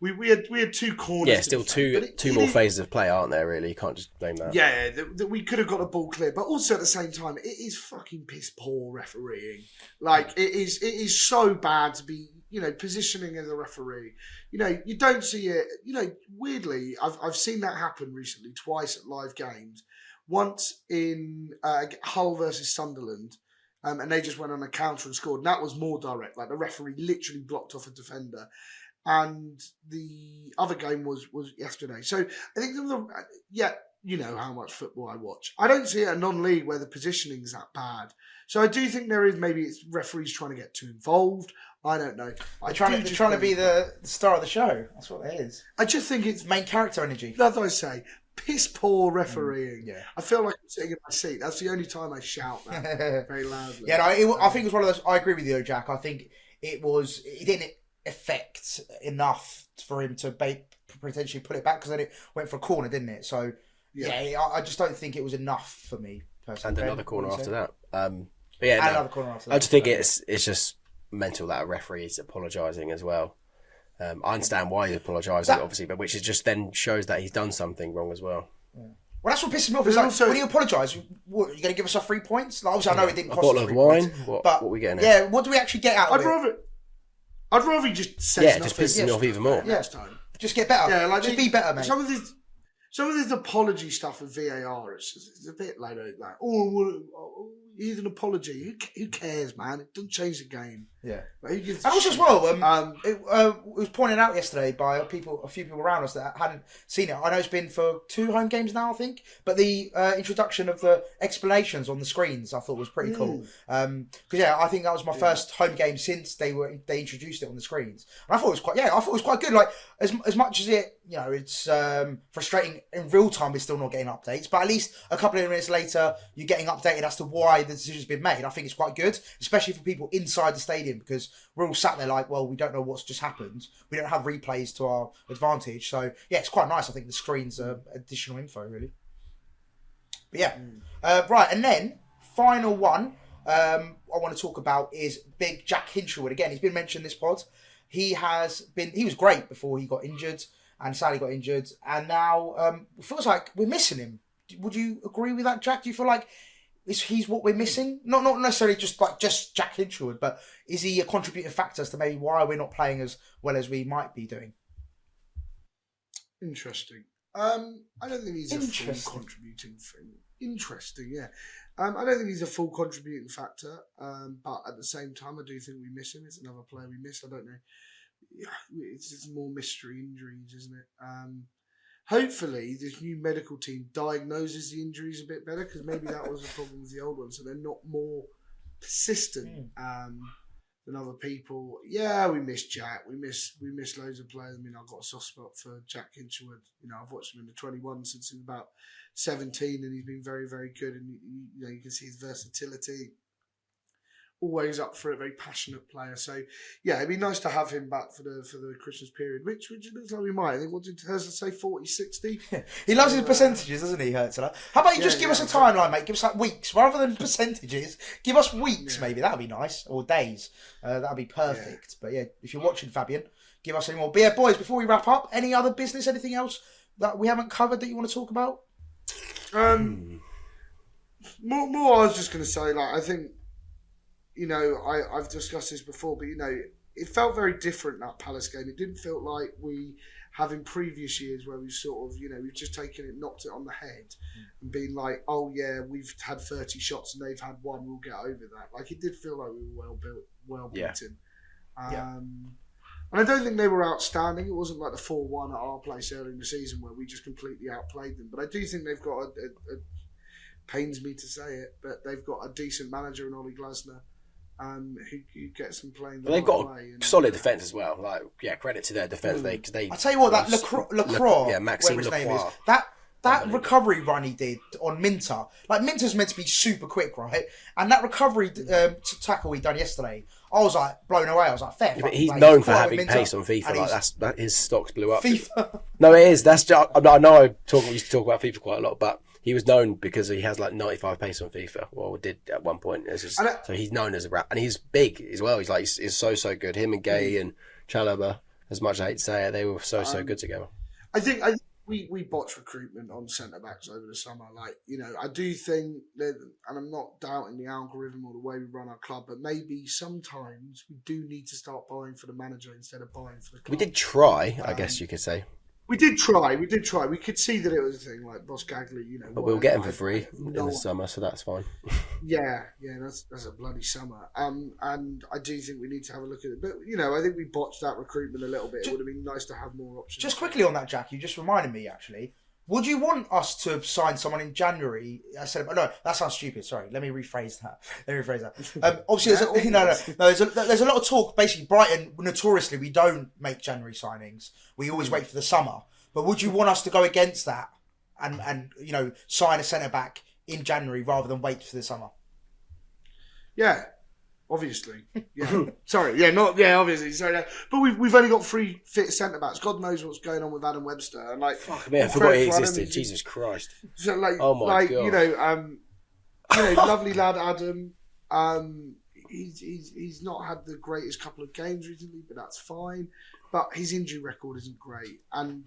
Speaker 4: We had 2 corners.
Speaker 3: Yeah, still two more phases of play, aren't there? Really, you can't just blame that.
Speaker 4: Yeah, that we could have got a ball clear, but also at the same time, it is fucking piss poor refereeing. Like it is so bad to be, you know, positioning as a referee. You know, you don't see it. You know, weirdly, I've seen that happen recently twice at live games. Once in Hull versus Sunderland. And they just went on a counter and scored. And that was more direct. Like the referee literally blocked off a defender. And the other game was yesterday. So I think you know how much football I watch. I don't see it a non-league where the positioning's that bad. So I do think there is, maybe it's referees trying to get too involved. I don't know.
Speaker 2: They're trying to be the star of the show. That's what it is.
Speaker 4: I just think it's
Speaker 2: main character energy.
Speaker 4: That's what I say. Piss poor refereeing.
Speaker 2: Yeah.
Speaker 4: I feel like I'm sitting in my seat. That's the only time I shout that very loudly.
Speaker 2: Yeah, no, I think it was one of those. I agree with you, Jack. I think it didn't affect enough for him to potentially put it back, because then it went for a corner, didn't it? So yeah, I just don't think it was enough for me personally.
Speaker 3: And another corner after that.
Speaker 2: Another corner after that.
Speaker 3: I just think it's just mental that a referee is apologising as well. I understand why he's apologising, obviously, but which is just then shows that he's done something wrong as well.
Speaker 2: Yeah. Well, that's what pisses me off. Is like, also, when you apologise, what, are you going to give us our 3 points? Like, obviously, I know it didn't cost us 3 points. A bottle of wine? What are we getting at? Yeah, what do we actually get out of it?
Speaker 4: I'd rather he just says
Speaker 3: nothing. Just pisses me off even more.
Speaker 2: Yeah, just get better. Yeah, like just be better, mate.
Speaker 4: Some of this apology stuff with VAR, it's a bit like here's an apology. Who cares, man? It doesn't change the game.
Speaker 2: Yeah. And also as well, it was pointed out yesterday by a few people around us that hadn't seen it. I know it's been for 2 home games now, I think. But the introduction of the explanations on the screens, I thought was pretty cool. Because I think that was my first home game since they introduced it on the screens. And I thought it was quite good. Like as much as it it's frustrating in real time. We're still not getting updates, but at least a couple of minutes later, you're getting updated as to why the decision's been made. I think it's quite good, especially for people inside the stadium, because we're all sat there like, well, we don't know what's just happened. We don't have replays to our advantage. So, yeah, it's quite nice. I think the screens are additional info, really. But yeah. Right, and then, final one I want to talk about is big Jack Hinshelwood. Again, he's been mentioned in this pod. He was great before he got injured, and sadly got injured, and now it feels like we're missing him. Would you agree with that, Jack? Do you feel like he's what we're missing? Not necessarily just Jack Hinshelwood, but is he a contributing factor as to maybe why we're not playing as well as we might be doing?
Speaker 4: Interesting. I don't think he's a full contributing thing. Interesting, yeah. I don't think he's a full contributing factor, but at the same time, I do think we miss him. It's another player we miss. I don't know. It's just more mystery injuries, isn't it? Hopefully, this new medical team diagnoses the injuries a bit better, because maybe that was the problem with the old ones, so they're not more persistent than other people. Yeah, we miss Jack. We miss loads of players. I mean, I've got a soft spot for Jack Hinshelwood. I've watched him in the 21 since he was about 17, and he's been very, very good. And you can see his versatility. Always up for it, very passionate player. So yeah, it'd be nice to have him back for the Christmas period, which it looks like we might. I think, what did Hurzeler say, 40-60?
Speaker 2: He loves his percentages, doesn't he, Hurzeler? How about you just give us a timeline, mate? Give us like weeks rather than percentages. Give us weeks, maybe. That'd be nice, or days. That'd be perfect. But yeah, if you're watching, Fabian, give us any more. But yeah, boys, before we wrap up, any other business, anything else that we haven't covered that you want to talk about?
Speaker 4: More. I was just going to say, like, I think. I've discussed this before, but it felt very different, that Palace game. It didn't feel like we have in previous years where we've sort of, we've just taken it, knocked it on the head and been like, oh yeah, we've had 30 shots and they've had one, we'll get over that. Like, it did feel like we were well built, well beaten. And I don't think they were outstanding. It wasn't like the 4-1 at our place early in the season where we just completely outplayed them. But I do think they've got pains me to say it, but they've got a decent manager in Ollie Glasner. Who gets them playing the
Speaker 3: they've got a solid defence as well. Like, credit to their defence. They
Speaker 2: I tell you what, that Lacroix,
Speaker 3: Maxime
Speaker 2: whatever his name
Speaker 3: Lacroix.
Speaker 2: is, that recovery run he did on Minter, like, Minter's meant to be super quick, right? And that recovery tackle he done yesterday, I was like blown away. I was like, fair.
Speaker 3: Yeah, but he's known for having pace on FIFA. Like, that his stocks blew up.
Speaker 2: FIFA.
Speaker 3: No, it is. That's just, I know we used to talk about FIFA quite a lot, but he was known because he has like 95 pace on FIFA. Well, did at one point. So he's known as a rat, and he's big as well. He's so good. Him and Gay and Chalobah, as much as I hate to say it, they were so good together.
Speaker 4: I think we botched recruitment on centre backs over the summer. Like, I do think that, and I'm not doubting the algorithm or the way we run our club, but maybe sometimes we do need to start buying for the manager instead of buying for the club.
Speaker 3: We did try, I guess you could say.
Speaker 4: We did try. We could see that it was a thing, like Boss Gagley,
Speaker 3: But we'll get him for free in the summer, so that's fine.
Speaker 4: Yeah, that's a bloody summer. And I do think we need to have a look at it. But, I think we botched that recruitment a little bit. It would have been nice to have more options.
Speaker 2: Just quickly on that, Jack, you just reminded me, actually. Would you want us to sign someone in January? I said, no, that sounds stupid. Sorry, let me rephrase that. Obviously, there's a lot of talk. Basically, Brighton, notoriously, we don't make January signings. We always wait for the summer. But would you want us to go against that and sign a centre back in January rather than wait for the summer?
Speaker 4: Yeah. Obviously, yeah. Sorry, yeah, obviously. Sorry, but we've only got 3 fit centre backs. God knows what's going on with Adam Webster. And like,
Speaker 3: fuck me, I forgot he existed. Jesus Christ.
Speaker 4: So like,
Speaker 3: oh my God.
Speaker 4: Lovely lad Adam. He's not had the greatest couple of games recently, but that's fine. But his injury record isn't great, and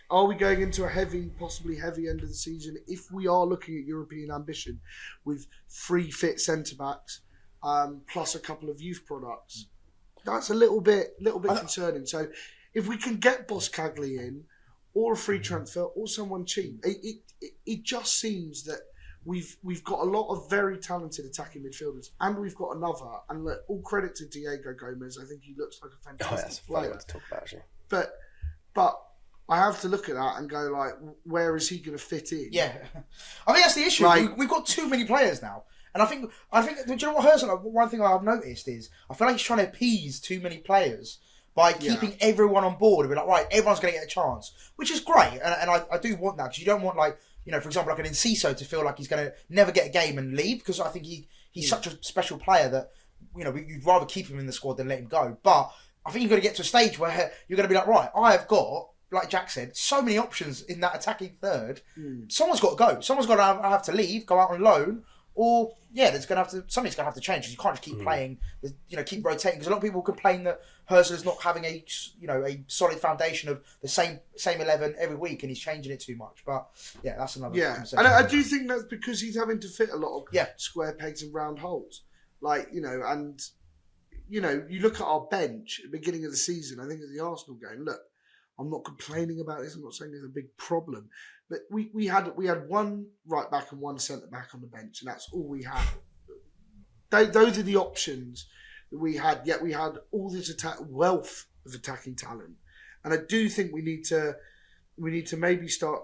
Speaker 4: are we going into a possibly heavy end of the season? If we are looking at European ambition with 3 fit centre backs, plus a couple of youth products, that's a little bit concerning. So, if we can get Boss Cagley in, or a free transfer, or someone cheap, it just seems that we've got a lot of very talented attacking midfielders, and we've got another. And look, all credit to Diego Gomez. I think he looks like a fantastic player.
Speaker 3: To talk about, actually.
Speaker 4: But I have to look at that and go, like, where is he going to fit in?
Speaker 2: Yeah, I think that's the issue. We've got too many players now, and I think. Do you know what Hurzeler? One thing I've noticed is I feel like he's trying to appease too many players by keeping everyone on board and be like, right, everyone's going to get a chance, which is great. And I do want that, because you don't want, like, you know, for example, like an Ince to feel like he's going to never get a game and leave, because I think he's such a special player that, you know, you'd rather keep him in the squad than let him go. But I think you've got to get to a stage where you're going to be like, right, I have got, like Jack said, so many options in that attacking third. Someone's got to go. Someone's got to have to leave, go out on loan, or something's going to have to change, because you can't just keep playing, you know, keep rotating. Because a lot of people complain that Hurzeler's not having a solid foundation of the same 11 every week, and he's changing it too much. But yeah, that's another conversation.
Speaker 4: And I do think that's because he's having to fit a lot of square pegs and round holes. Like, you know, and you know, you look at our bench at the beginning of the season. I think at the Arsenal game, look, I'm not complaining about this. I'm not saying there's a big problem, but we had one right back and one centre back on the bench, and that's all we had. Those are the options that we had. Yet we had all this wealth of attacking talent, and I do think we need to maybe start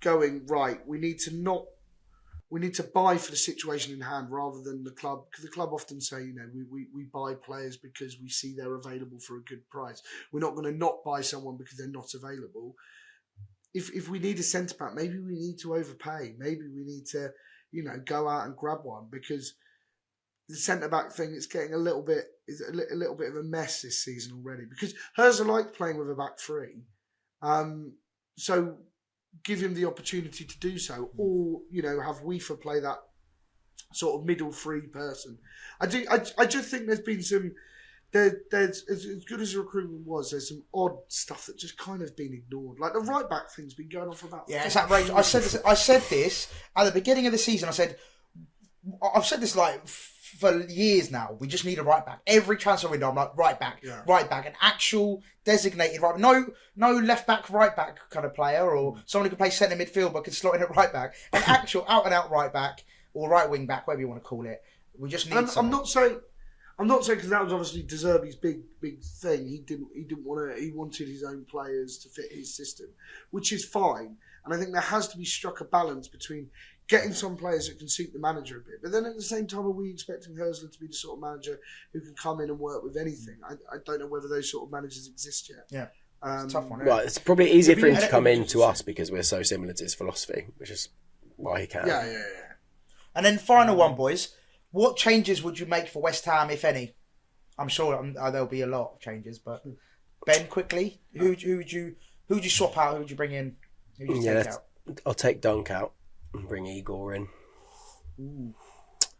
Speaker 4: going right. We need to buy for the situation in hand rather than the club, because the club often say, you know, we buy players because we see they're available for a good price. We're not going to not buy someone because they're not available. If we need a centre back, maybe we need to overpay. Maybe we need to, you know, go out and grab one, because the centre back thing is getting a little bit of a mess this season already. Because Hurzeler liked playing with a back three, so give him the opportunity to do so, or, you know, have Weaver play that sort of middle free person. I just think there's been some. There's as good as the recruitment was, there's some odd stuff that just kind of been ignored. Like the right back thing's been going on for about.
Speaker 2: Yeah, it's outrageous. I said this at the beginning of the season. I've said this like for years now. We just need a right back. Every transfer window, I'm like, right back, an actual designated right. No left back, right back kind of player, or someone who can play centre midfield but can slot in at right back. An actual out and out right back or right wing back, whatever you want to call it. We just need.
Speaker 4: I'm not saying because that was obviously De Zerbi's big thing. He didn't want to. He wanted his own players to fit his system, which is fine. And I think there has to be struck a balance between getting some players that can suit the manager a bit, but then at the same time, are we expecting Hurzeler to be the sort of manager who can come in and work with anything? I don't know whether those sort of managers exist yet.
Speaker 2: Yeah, it's a tough one.
Speaker 3: Well, it's probably easier for him to come in to us because we're so similar to his philosophy, which is why he can.
Speaker 4: Yeah.
Speaker 2: And then final one, boys. What changes would you make for West Ham, if any? I'm sure there'll be a lot of changes, but Ben, quickly, who would you swap out? Who would you bring in? Who would you take out?
Speaker 3: I'll take Dunk out and bring Igor in.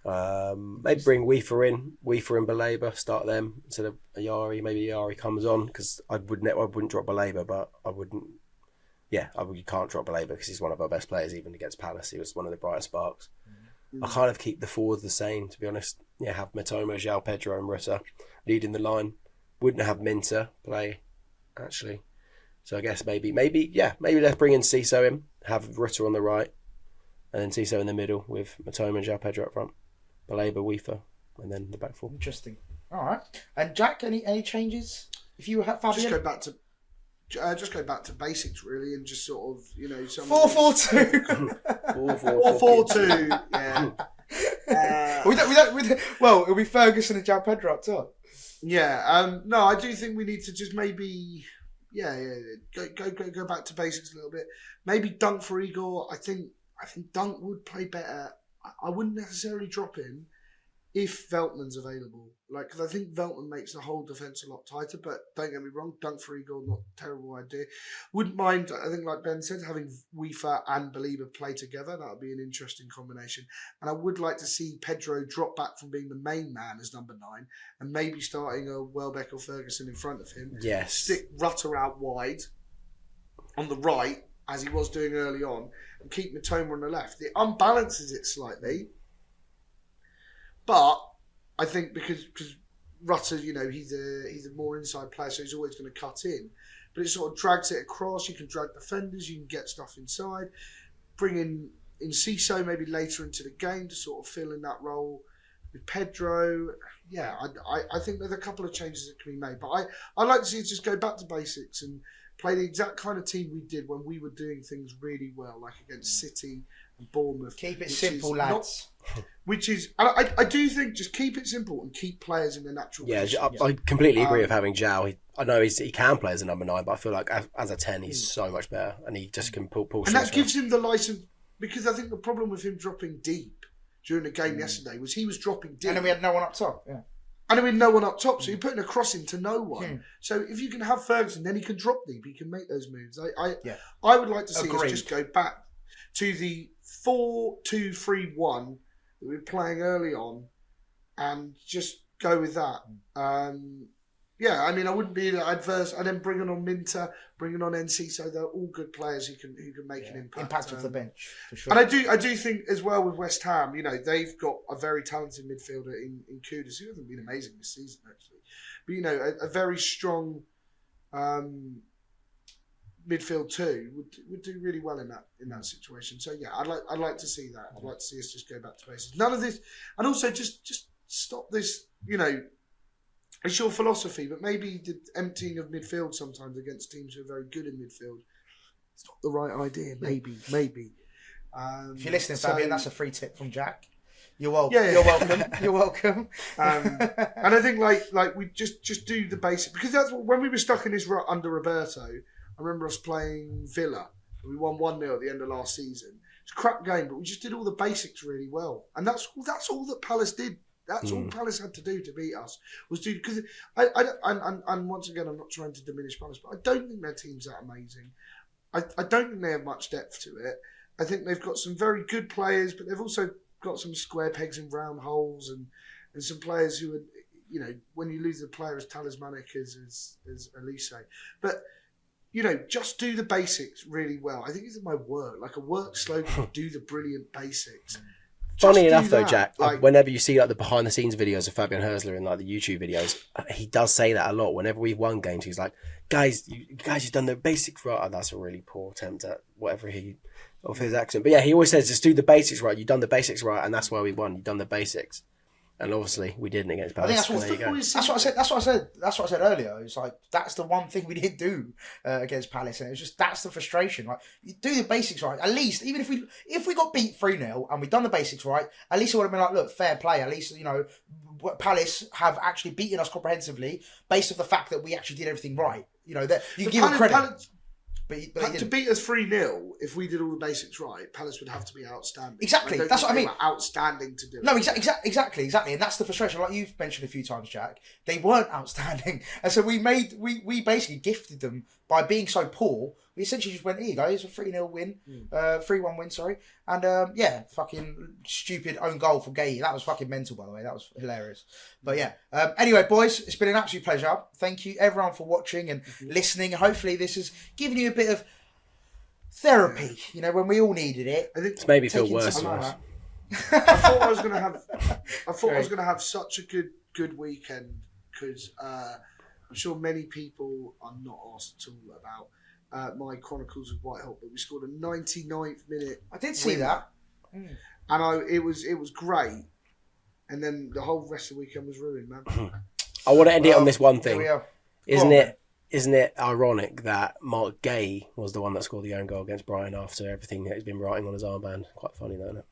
Speaker 3: Maybe bring Weaver in and Baleba, start them instead of Ayari. Maybe Ayari comes on, because I wouldn't drop Baleba, but I wouldn't. Yeah, you can't drop Baleba because he's one of our best players, even against Palace. He was one of the brightest sparks. I kind of keep the forwards the same, to be honest. Yeah, have Matoma, João Pedro and Rutter leading the line. Wouldn't have Minter play, actually. So I guess maybe let's bring in Ciso in, have Rutter on the right, and then Ciso in the middle with Matoma and João Pedro up front. Baleba, Weaver, and then the back four.
Speaker 2: Interesting. All right. And Jack, any changes? If you have Fabian?
Speaker 4: Just go back to basics, really, and just sort of, you know,
Speaker 2: 4-4-2.
Speaker 4: 4-4-2. Yeah.
Speaker 2: Well, it'll be Ferguson and João Pedro up top.
Speaker 4: Yeah. No, I do think we need to just maybe, go back to basics a little bit. Maybe Dunk for Igor. I think Dunk would play better. I wouldn't necessarily drop him if Veltman's available. Like, because I think Veltman makes the whole defence a lot tighter, but don't get me wrong, Dunk for Igor, not a terrible idea. Wouldn't mind, I think, like Ben said, having Weaver and Baleba play together. That would be an interesting combination. And I would like to see Pedro drop back from being the main man as number 9 and maybe starting a Welbeck or Ferguson in front of him.
Speaker 3: Yes.
Speaker 4: Stick Rutter out wide on the right, as he was doing early on, and keep Matoma on the left. It unbalances it slightly. But I think because Rutter, you know, he's a more inside player, so he's always going to cut in. But it sort of drags it across. You can drag defenders, you can get stuff inside. Bring in Ciso maybe later into the game to sort of fill in that role with Pedro. Yeah, I think there's a couple of changes that can be made. But I'd like to see it just go back to basics and play the exact kind of team we did when we were doing things really well, like against City and Bournemouth.
Speaker 2: Keep it simple, lads.
Speaker 4: I do think just keep it simple and keep players in their natural position.
Speaker 3: I completely agree with having Zhao. I know he can play as a number 9, but I feel like as a 10 he's so much better, and he just can pull.
Speaker 4: And that gives him the license, because I think the problem with him dropping deep during the game yesterday was he was dropping deep,
Speaker 2: and then we had no one up top. Yeah.
Speaker 4: And I mean, no one up top, so you're putting a cross into no one. So if you can have Ferguson, then he can drop deep. He can make those moves. I would like to see us just go back to the 4-2-3-1 that we were playing early on, and just go with that. I mean, I wouldn't be adverse. And then bringing on Minter, bringing on Ince, so they're all good players who can make an impact.
Speaker 2: Impact off the bench, for sure.
Speaker 4: And I do think as well with West Ham, you know, they've got a very talented midfielder in Kudus, who hasn't been amazing this season actually, but you know, a very strong midfield too would do really well in that situation. So yeah, I'd like to see that. I'd like to see us just go back to basics. None of this, and also just stop this. You know, it's your philosophy, but maybe the emptying of midfield sometimes against teams who are very good in midfield, it's not the right idea. Maybe.
Speaker 2: If you're listening, Fabian, that's a free tip from Jack. You're welcome. Yeah. You're welcome. You're welcome.
Speaker 4: And I think like we just do the basic, because that's what, when we were stuck in this rut under Roberto, I remember us playing Villa. We won 1-0 at the end of last season. It's a crap game, but we just did all the basics really well, and that's all that Palace did. That's all Palace had to do to beat us, was do, because and once again, I'm not trying to diminish Palace, but I don't think their team's that amazing. I don't think they have much depth to it. I think they've got some very good players, but they've also got some square pegs and round holes, and some players who are, you know, when you lose a player as talismanic as Elise. But you know, just do the basics really well. I think it's my work, like a work slogan, do the brilliant basics.
Speaker 3: Funny enough, though, Jack, whenever you see like the behind the scenes videos of Fabian Hurzeler in like the YouTube videos, he does say that a lot. Whenever we've won games, he's like, "Guys, you've done the basics right." Oh, that's a really poor attempt at whatever of his accent. But yeah, he always says, "Just do the basics right. You've done the basics right, and that's why we won. You've done the basics." And obviously, we didn't against Palace.
Speaker 2: I think that's what I said earlier. It's like, that's the one thing we didn't do against Palace, and it was just, that's the frustration. Like, you do the basics right. At least, even if we got beat 3-0 and we'd done the basics right, at least it would have been like, look, fair play. At least, you know, Palace have actually beaten us comprehensively based on the fact that we actually did everything right. You know, that you give them credit. But
Speaker 4: to beat us 3-0, if we did all the basics right, Palace would have to be outstanding.
Speaker 2: Exactly, that's what I mean.
Speaker 4: Outstanding to do it.
Speaker 2: No, exactly, and that's the frustration. Like you've mentioned a few times, Jack, they weren't outstanding, and so we basically gifted them by being so poor. We essentially just went, here you go, it's a 3-0 win, 3-1 win, sorry, and fucking stupid own goal from Gay. That was fucking mental, by the way. That was hilarious. But yeah, anyway, boys, it's been an absolute pleasure. Thank you everyone for watching and listening. Hopefully, this has given you a bit of therapy. You know, when we all needed it.
Speaker 3: I think it's made me feel worse.
Speaker 4: I thought I was going to have such a good weekend, because I'm sure many people are not asked at all about my Chronicles of Whitehall, but we scored a 99th minute.
Speaker 2: I did see that,
Speaker 4: and it was great. And then the whole rest of the weekend was ruined, man.
Speaker 3: I want to end it on this one thing. Isn't it ironic that Mark Gay was the one that scored the own goal against Brighton after everything that he's been writing on his armband? Quite funny, though, isn't it?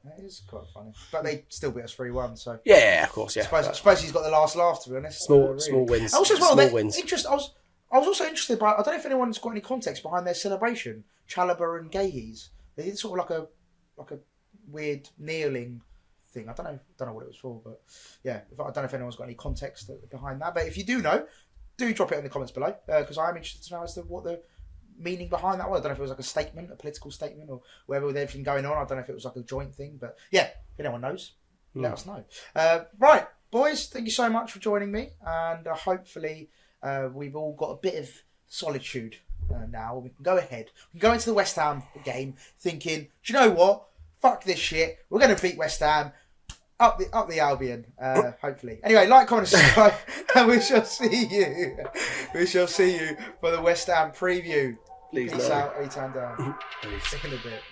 Speaker 2: That is quite funny. But they still beat us 3-1, so...
Speaker 3: Yeah, of course, yeah.
Speaker 2: I suppose he's got the last laugh, to be honest.
Speaker 3: Small wins.
Speaker 2: Also, as well,
Speaker 3: small wins.
Speaker 2: I was also interested by... I don't know if anyone's got any context behind their celebration. Chalobah and Gayes. They did sort of like a weird kneeling thing. I don't know what it was for, but yeah, I don't know if anyone's got any context behind that. But if you do know, do drop it in the comments below, because I am interested to know as to what the meaning behind that was. I don't know if it was like a statement, a political statement, or whatever with everything going on. I don't know if it was like a joint thing, but yeah, if anyone knows, let us know. Right, boys, thank you so much for joining me, and hopefully we've all got a bit of solitude now. We can go ahead. We can go into the West Ham game thinking, do you know what? Fuck this shit. We're going to beat West Ham. Up the Albion, hopefully. Anyway, like, comment, subscribe, and we shall see you. We shall see you for the West Ham preview.
Speaker 3: Please
Speaker 2: Peace out, E-Town down. See you in a bit.